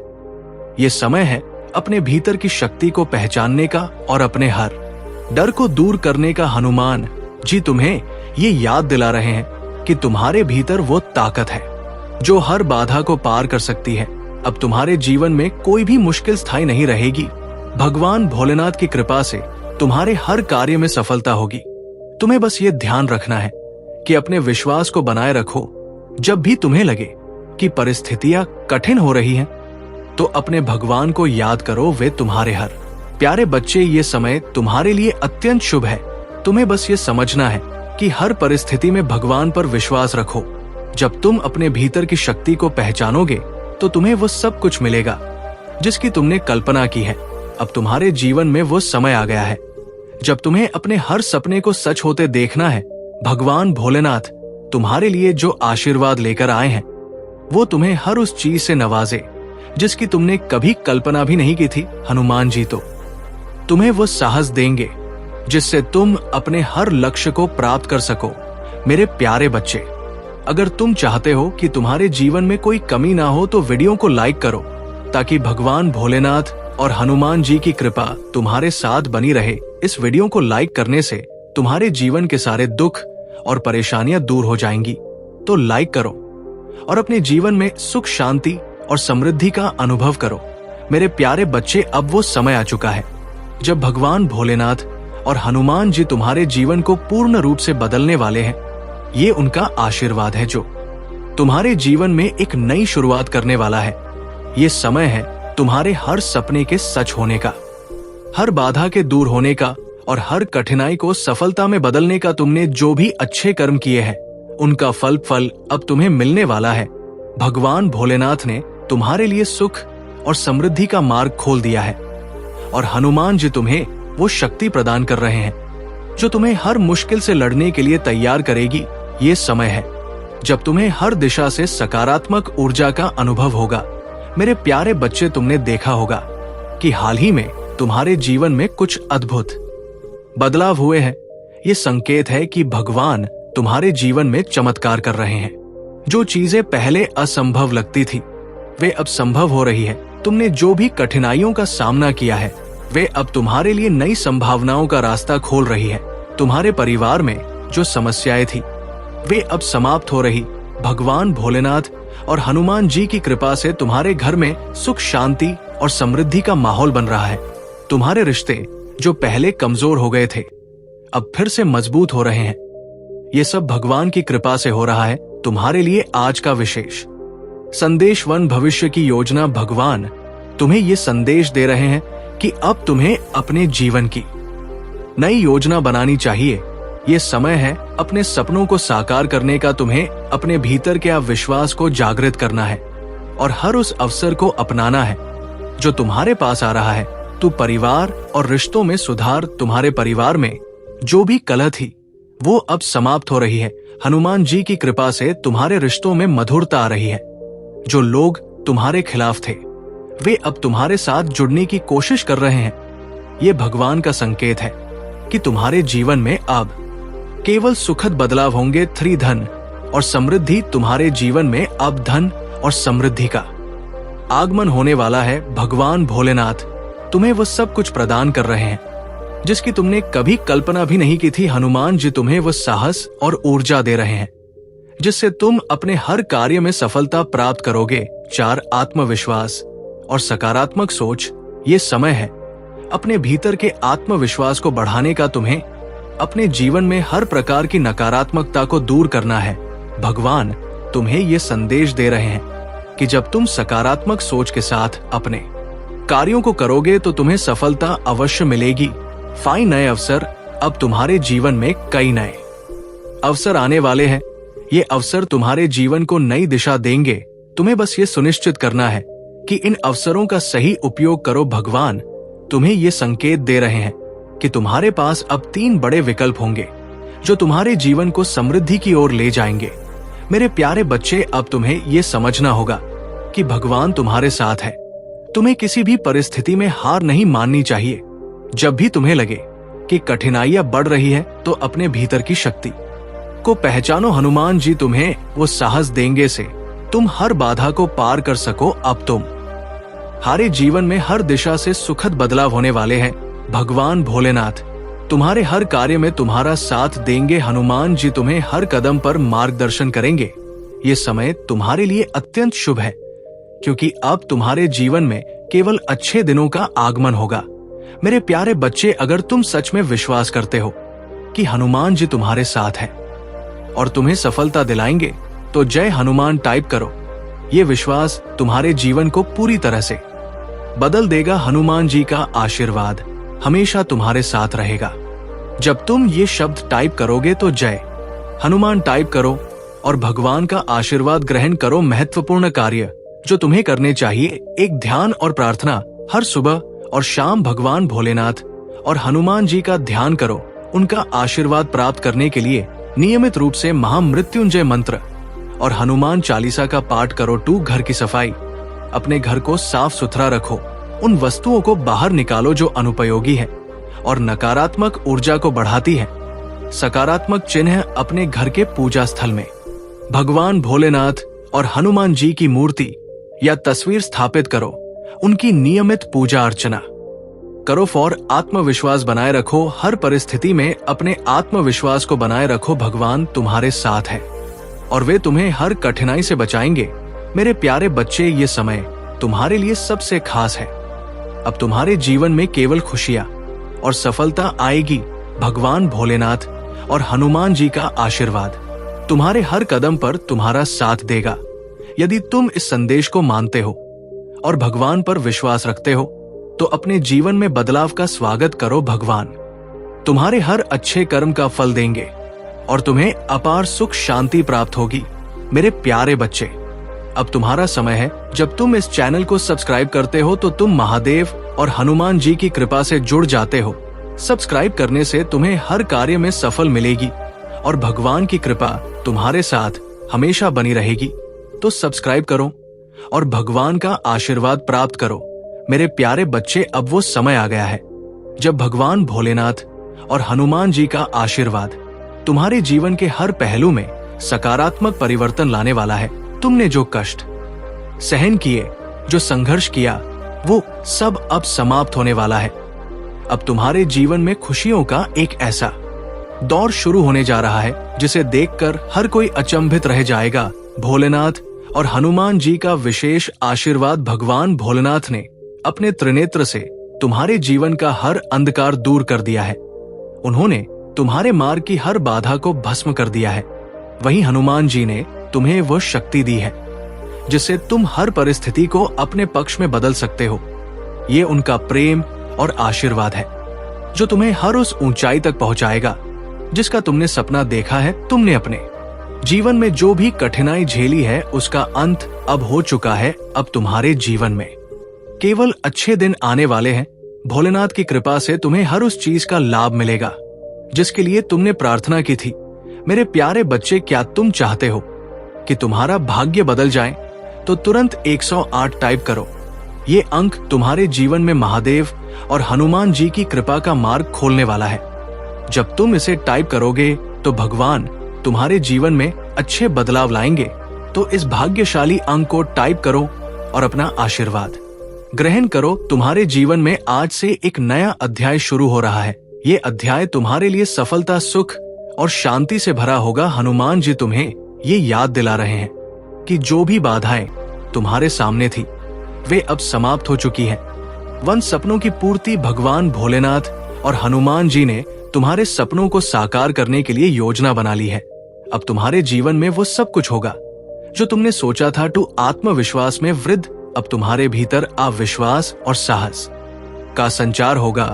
ये समय है अपने भीतर की शक्ति को पहचानने का और अपने हर डर को दूर करने का। हनुमान जी तुम्हें ये याद दिला रहे हैं कि तुम्हारे भीतर वो ताकत है जो हर बाधा को पार कर सकती है। अब तुम्हारे जीवन में कोई भी मुश्किल स्थायी नहीं रहेगी। भगवान भोलेनाथ की कृपा से तुम्हारे हर कार्य में सफलता होगी। तुम्हें बस ये ध्यान रखना है कि अपने विश्वास को बनाए रखो। जब भी तुम्हें लगे कि परिस्थितियां कठिन हो रही हैं, तो अपने भगवान को याद करो। वे तुम्हारे हर प्यारे बच्चे, ये समय तुम्हारे लिए अत्यंत शुभ है। तुम्हें बस ये समझना है कि हर परिस्थिति में भगवान पर विश्वास रखो। जब तुम अपने भीतर की शक्ति को पहचानोगे तो तुम्हें वो सब कुछ मिलेगा जिसकी तुमने कल्पना की है। अब तुम्हारे जीवन में वो समय आ गया है जब तुम्हें अपने हर सपने को सच होते देखना है। भगवान भोलेनाथ तुम्हारे लिए जो आशीर्वाद लेकर आए हैं वो तुम्हें हर उस चीज से नवाजे जिसकी तुमने कभी कल्पना भी नहीं की थी। हनुमान जी तो तुम्हें वो साहस देंगे जिससे तुम अपने हर लक्ष्य को प्राप्त कर सको। मेरे प्यारे बच्चे, अगर तुम चाहते हो कि तुम्हारे जीवन में कोई कमी ना हो तो वीडियो को लाइक करो ताकि भगवान भोलेनाथ और हनुमान जी की कृपा तुम्हारे साथ बनी रहे। इस वीडियो को लाइक करने से तुम्हारे जीवन के सारे दुख और परेशानियां दूर हो जाएंगी। तो लाइक करो और अपने जीवन में सुख, शांति और समृद्धि का अनुभव करो। मेरे प्यारे बच्चे, अब वो समय आ चुका है जब भगवान भोलेनाथ और हनुमान जी तुम्हारे जीवन को पूर्ण रूप से बदलने वाले हैं। ये उनका आशीर्वाद है जो तुम्हारे जीवन में एक नई शुरुआत करने वाला है। ये समय है तुम्हारे हर सपने के सच होने का, हर बाधा के दूर होने का और हर कठिनाई को सफलता में बदलने का। तुमने जो भी अच्छे कर्म किए हैं उनका फल अब तुम्हें मिलने वाला है। भगवान भोलेनाथ ने तुम्हारे लिए सुख और समृद्धि का मार्ग खोल दिया है और हनुमान जी तुम्हें वो शक्ति प्रदान कर रहे हैं जो तुम्हें हर मुश्किल से लड़ने के लिए तैयार करेगी। ये समय है जब तुम्हें हर दिशा से सकारात्मक ऊर्जा का अनुभव होगा। मेरे प्यारे बच्चे, तुमने देखा होगा कि हाल ही में तुम्हारे जीवन में कुछ अद्भुत बदलाव हुए हैं। ये संकेत है कि भगवान तुम्हारे जीवन में चमत्कार कर रहे हैं। जो चीजें पहले असंभव लगती थी वे अब संभव हो रही है। तुमने जो भी कठिनाइयों का सामना किया है वे अब तुम्हारे लिए नई संभावनाओं का रास्ता खोल रही है। तुम्हारे परिवार में जो समस्याएं थी वे अब समाप्त हो रही। भगवान भोलेनाथ और हनुमान जी की कृपा से तुम्हारे घर में सुख, शांति और समृद्धि का माहौल बन रहा है। तुम्हारे रिश्ते जो पहले कमजोर हो गए थे अब फिर से मजबूत हो रहे हैं। ये सब भगवान की कृपा से हो रहा है। तुम्हारे लिए आज का विशेष संदेश, वन भविष्य की योजना। भगवान तुम्हें ये संदेश दे रहे हैं कि अब तुम्हें अपने जीवन की नई योजना बनानी चाहिए। ये समय है अपने सपनों को साकार करने का। तुम्हें अपने भीतर के अविश्वास को जागृत करना है और हर उस अवसर को अपनाना है जो तुम्हारे पास आ रहा है। तू परिवार और रिश्तों में सुधार। तुम्हारे परिवार में जो भी कलह थी वो अब समाप्त हो रही है। हनुमान जी की कृपा से तुम्हारे रिश्तों में मधुरता आ रही है। जो लोग तुम्हारे खिलाफ थे वे अब तुम्हारे साथ जुड़ने की कोशिश कर रहे हैं। ये भगवान का संकेत है कि तुम्हारे जीवन में अब केवल सुखद बदलाव होंगे। 3 धन और समृद्धि। तुम्हारे जीवन में अब धन और समृद्धि का आगमन होने वाला है। भगवान भोलेनाथ तुम्हें वो सब कुछ प्रदान कर रहे हैं जिसकी तुमने कभी कल्पना भी नहीं की थी। हनुमान जी तुम्हें वो साहस और ऊर्जा दे रहे हैं जिससे तुम अपने हर कार्य में सफलता प्राप्त करोगे। 4 आत्मविश्वास और सकारात्मक सोच। ये समय है अपने भीतर के आत्मविश्वास को बढ़ाने का। तुम्हें अपने जीवन में हर प्रकार की नकारात्मकता को दूर करना है। भगवान तुम्हें ये संदेश दे रहे हैं कि जब तुम सकारात्मक सोच के साथ अपने कार्यों को करोगे तो तुम्हें सफलता अवश्य मिलेगी। नए अवसर। अब तुम्हारे जीवन में कई नए अवसर आने वाले हैं। ये अवसर तुम्हारे जीवन को नई दिशा देंगे। तुम्हें बस ये सुनिश्चित करना है कि इन अवसरों का सही उपयोग करो। भगवान तुम्हें ये संकेत दे रहे हैं कि तुम्हारे पास अब 3 बड़े विकल्प होंगे जो तुम्हारे जीवन को समृद्धि की ओर ले जाएंगे। मेरे प्यारे बच्चे, अब तुम्हें ये समझना होगा कि भगवान तुम्हारे साथ है। तुम्हें किसी भी परिस्थिति में हार नहीं माननी चाहिए। जब भी तुम्हें लगे कि कठिनाइयां बढ़ रही है तो अपने भीतर की शक्ति को पहचानो। हनुमान जी तुम्हें वो साहस देंगे से तुम हर बाधा को पार कर सको। अब तुम्हारे जीवन में हर दिशा से सुखद बदलाव होने वाले हैं। भगवान भोलेनाथ तुम्हारे हर कार्य में तुम्हारा साथ देंगे। हनुमान जी तुम्हें हर कदम पर मार्गदर्शन करेंगे। ये समय तुम्हारे लिए अत्यंत शुभ है क्योंकि अब तुम्हारे जीवन में केवल अच्छे दिनों का आगमन होगा। मेरे प्यारे बच्चे, अगर तुम सच में विश्वास करते हो कि हनुमान जी तुम्हारे साथ हैं और तुम्हें सफलता दिलाएंगे तो जय हनुमान टाइप करो। ये विश्वास तुम्हारे जीवन को पूरी तरह से बदल देगा। हनुमान जी का आशीर्वाद हमेशा तुम्हारे साथ रहेगा। जब तुम ये शब्द टाइप करोगे तो जय हनुमान टाइप करो और भगवान का आशीर्वाद ग्रहण करो। महत्वपूर्ण कार्य जो तुम्हें करने चाहिए, एक ध्यान और प्रार्थना। हर सुबह और शाम भगवान भोलेनाथ और हनुमान जी का ध्यान करो। उनका आशीर्वाद प्राप्त करने के लिए नियमित रूप से महामृत्युंजय मंत्र और हनुमान चालीसा का पाठ करो। 2 घर की सफाई। अपने घर को साफ सुथरा रखो। उन वस्तुओं को बाहर निकालो जो अनुपयोगी है और नकारात्मक ऊर्जा को बढ़ाती है। सकारात्मक चिन्ह अपने घर के पूजा स्थल में भगवान भोलेनाथ और हनुमान जी की मूर्ति या तस्वीर स्थापित करो। उनकी नियमित पूजा अर्चना करो। फॉर आत्मविश्वास बनाए रखो। हर परिस्थिति में अपने आत्मविश्वास को बनाए रखो। भगवान तुम्हारे साथ है और वे तुम्हें हर कठिनाई से बचाएंगे। मेरे प्यारे बच्चे, ये समय तुम्हारे लिए सबसे खास है। अब तुम्हारे जीवन में केवल खुशियां और सफलता आएगी। भगवान भोलेनाथ और हनुमान जी का आशीर्वाद तुम्हारे हर कदम पर तुम्हारा साथ देगा। यदि तुम इस संदेश को मानते हो और भगवान पर विश्वास रखते हो तो अपने जीवन में बदलाव का स्वागत करो। भगवान तुम्हारे हर अच्छे कर्म का फल देंगे और तुम्हें अपार सुख शांति प्राप्त होगी। मेरे प्यारे बच्चे, अब तुम्हारा समय है। जब तुम इस चैनल को सब्सक्राइब करते हो तो तुम महादेव और हनुमान जी की कृपा से जुड़ जाते हो। सब्सक्राइब करने से तुम्हें हर कार्य में सफल मिलेगी और भगवान की कृपा तुम्हारे साथ हमेशा बनी रहेगी। तो सब्सक्राइब करो और भगवान का आशीर्वाद प्राप्त करो। मेरे प्यारे बच्चे, अब वो समय आ गया है जब भगवान भोलेनाथ और हनुमान जी का आशीर्वाद तुम्हारे जीवन के हर पहलू में सकारात्मक परिवर्तन लाने वाला है। तुमने जो कष्ट सहन किए, जो संघर्ष किया, वो सब अब समाप्त होने वाला है। अब तुम्हारे जीवन में खुशियों का एक ऐसा दौर शुरू होने जा रहा है जिसे देखकर हर कोई अचंभित रह जाएगा। भोलेनाथ और हनुमान जी का विशेष आशीर्वाद। भगवान भोलेनाथ ने अपने त्रिनेत्र से तुम्हारे जीवन का हर अंधकार दूर कर दिया है। उन्होंने तुम्हारे मार्ग की हर बाधा को भस्म कर दिया है। वहीं हनुमान जी ने तुम्हें वह शक्ति दी है जिससे तुम हर परिस्थिति को अपने पक्ष में बदल सकते हो। ये उनका प्रेम और आशीर्वाद है जो तुम्हें हर उस ऊंचाई तक पहुंचाएगा जिसका तुमने सपना देखा है। तुमने अपने जीवन में जो भी कठिनाई झेली है उसका अंत अब हो चुका है। अब तुम्हारे जीवन में केवल अच्छे दिन आने वाले हैं। भोलेनाथ की कृपा से तुम्हें हर उस चीज का लाभ मिलेगा जिसके लिए तुमने प्रार्थना की थी। मेरे प्यारे बच्चे, क्या तुम चाहते हो कि तुम्हारा भाग्य बदल जाए? तो तुरंत 108 टाइप करो। ये अंक तुम्हारे जीवन में महादेव और हनुमान जी की कृपा का मार्ग खोलने वाला है। जब तुम इसे टाइप करोगे तो भगवान तुम्हारे जीवन में अच्छे बदलाव लाएंगे। तो इस भाग्यशाली अंक को टाइप करो और अपना आशीर्वाद ग्रहण करो। तुम्हारे जीवन में आज से एक नया अध्याय शुरू हो रहा है। ये अध्याय तुम्हारे लिए सफलता, सुख और शांति से भरा होगा। हनुमान जी तुम्हें ये याद दिला रहे हैं कि जो भी बाधाएं तुम्हारे सामने थी वे अब समाप्त हो चुकी हैं। वन सपनों की पूर्ति भगवान भोलेनाथ और हनुमान जी ने तुम्हारे सपनों को साकार करने के लिए योजना बना ली है। अब तुम्हारे जीवन में वो सब कुछ होगा जो तुमने सोचा था। टू आत्मविश्वास में वृद्धि। अब तुम्हारे भीतर अविश्वास और साहस का संचार होगा।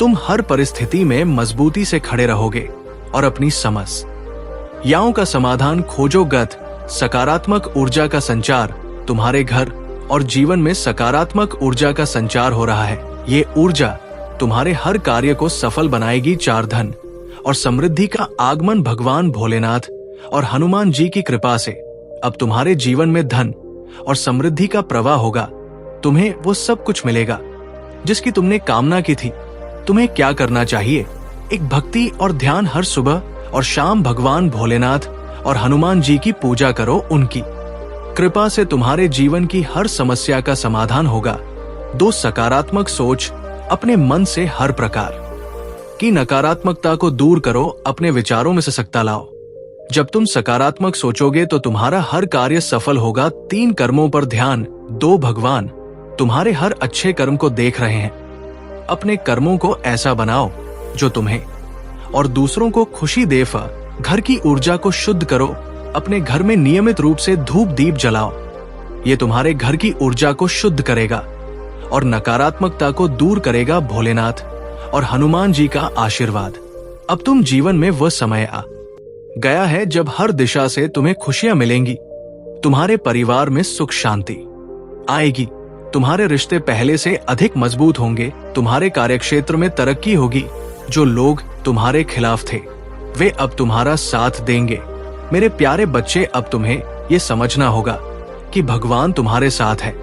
तुम हर परिस्थिति में मजबूती से खड़े रहोगे और अपनी समस्याओं का समाधान खोजोगत। सकारात्मक ऊर्जा का संचार तुम्हारे घर और जीवन में सकारात्मक ऊर्जा का संचार हो रहा है। ये ऊर्जा तुम्हारे हर कार्य को सफल बनाएगी। 4 धन और समृद्धि का आगमन भगवान भोलेनाथ और हनुमान जी की कृपा से अब तुम्हारे जीवन में धन और समृद्धि का प्रवाह होगा। तुम्हें वो सब कुछ मिलेगा जिसकी तुमने कामना की थी। तुम्हें क्या करना चाहिए? एक भक्ति और ध्यान हर सुबह और शाम भगवान भोलेनाथ और हनुमान जी की पूजा करो। उनकी कृपा से तुम्हारे जीवन की हर समस्या का समाधान होगा। 2 सकारात्मक सोच अपने मन से हर प्रकार की नकारात्मकता को दूर करो। अपने विचारों में सशक्ता लाओ। जब तुम सकारात्मक सोचोगे तो तुम्हारा हर कार्य सफल होगा। 3 कर्मों पर ध्यान दो। भगवान तुम्हारे हर अच्छे कर्म को देख रहे हैं। अपने कर्मों को ऐसा बनाओ जो तुम्हें और दूसरों को खुशी दे। घर की ऊर्जा को शुद्ध करो। अपने घर में नियमित रूप से धूप दीप जलाओ। ये तुम्हारे घर की ऊर्जा को शुद्ध करेगा और नकारात्मकता को दूर करेगा। भोलेनाथ और हनुमान जी का आशीर्वाद। अब तुम जीवन में वह समय आ गया है जब हर दिशा से तुम्हें खुशियां मिलेंगी। तुम्हारे परिवार में सुख शांति आएगी। तुम्हारे रिश्ते पहले से अधिक मजबूत होंगे। तुम्हारे कार्यक्षेत्र में तरक्की होगी। जो लोग तुम्हारे खिलाफ थे वे अब तुम्हारा साथ देंगे। मेरे प्यारे बच्चे, अब तुम्हें ये समझना होगा कि भगवान तुम्हारे साथ है।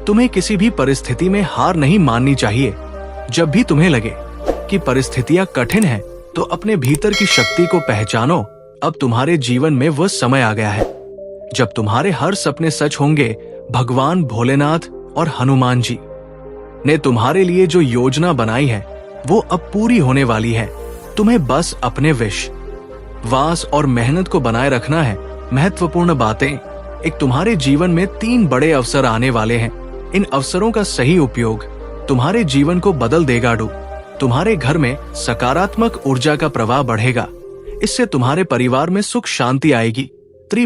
तुम्हें किसी भी परिस्थिति में हार नहीं माननी चाहिए। जब भी तुम्हें लगे कि परिस्थितियां कठिन हैं, तो अपने भीतर की शक्ति को पहचानो। अब तुम्हारे जीवन में वह समय आ गया है जब तुम्हारे हर सपने सच होंगे। भगवान भोलेनाथ और हनुमान जी ने तुम्हारे लिए जो योजना बनाई है वो अब पूरी होने वाली है। तुम्हें बस अपने विश्वास और मेहनत को बनाए रखना है। महत्वपूर्ण बातें, एक तुम्हारे जीवन में 3 बड़े अवसर आने वाले हैं। इन अवसरों का सही उपयोग तुम्हारे जीवन को बदल देगा। तुम्हारे घर में सकारात्मक ऊर्जा का प्रवाह बढ़ेगा। इससे तुम्हारे परिवार में सुख शांति आएगी।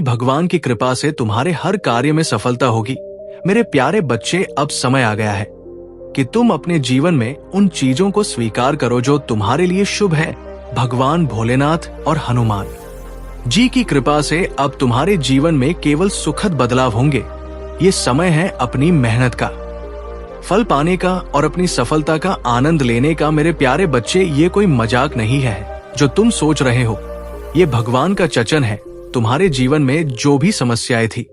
भगवान की कृपा से तुम्हारे हर कार्य में सफलता होगी। मेरे प्यारे बच्चे, अब समय आ गया है कि तुम अपने जीवन में उन चीजों को स्वीकार करो जो तुम्हारे लिए शुभ है। भगवान भोलेनाथ और हनुमान जी की कृपा से अब तुम्हारे जीवन में केवल सुखद बदलाव होंगे। ये समय है अपनी मेहनत का फल पाने का और अपनी सफलता का आनंद लेने का। मेरे प्यारे बच्चे, ये कोई मजाक नहीं है जो तुम सोच रहे हो। ये भगवान का वचन है। तुम्हारे जीवन में जो भी समस्याएं थी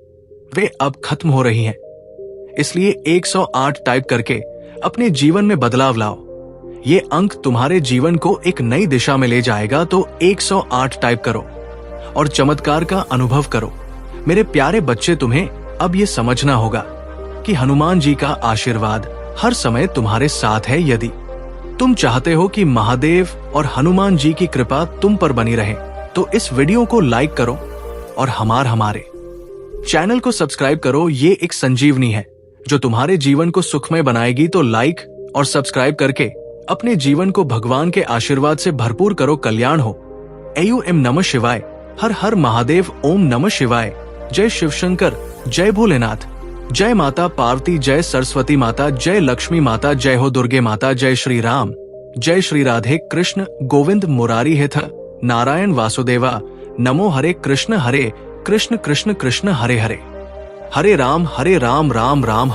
वे अब खत्म हो रही हैं। इसलिए 108 टाइप करके अपने जीवन में बदलाव लाओ। ये अंक तुम्हारे जीवन को एक नई दिशा में ले जाएगा। तो 108 टाइप करो और चमत्कार का अनुभव करो। मेरे प्यारे बच्चे, तुम्हें अब ये समझना होगा कि हनुमान जी का आशीर्वाद हर समय तुम्हारे साथ है। यदि तुम चाहते हो कि महादेव और हनुमान जी की कृपा तुम पर बनी रहे, तो इस वीडियो को लाइक करो और हमारे चैनल को सब्सक्राइब करो। ये एक संजीवनी है जो तुम्हारे जीवन को सुखमय बनाएगी। तो लाइक और सब्सक्राइब करके अपने जीवन को भगवान के आशीर्वाद से भरपूर करो। कल्याण हो। AUM नमः शिवाय। हर हर महादेव। ओम नमः शिवाय। जय शिव शंकर। जय भोलेनाथ। जय माता पार्वती। जय सरस्वती माता। जय लक्ष्मी माता। जय हो दुर्गे माता। जय श्री राम। जय श्री राधे कृष्ण गोविंद मुरारी हेथ। नारायण वासुदेवा, नमो हरे कृष्ण कृष्ण कृष्ण हरे हरे, हरे राम राम राम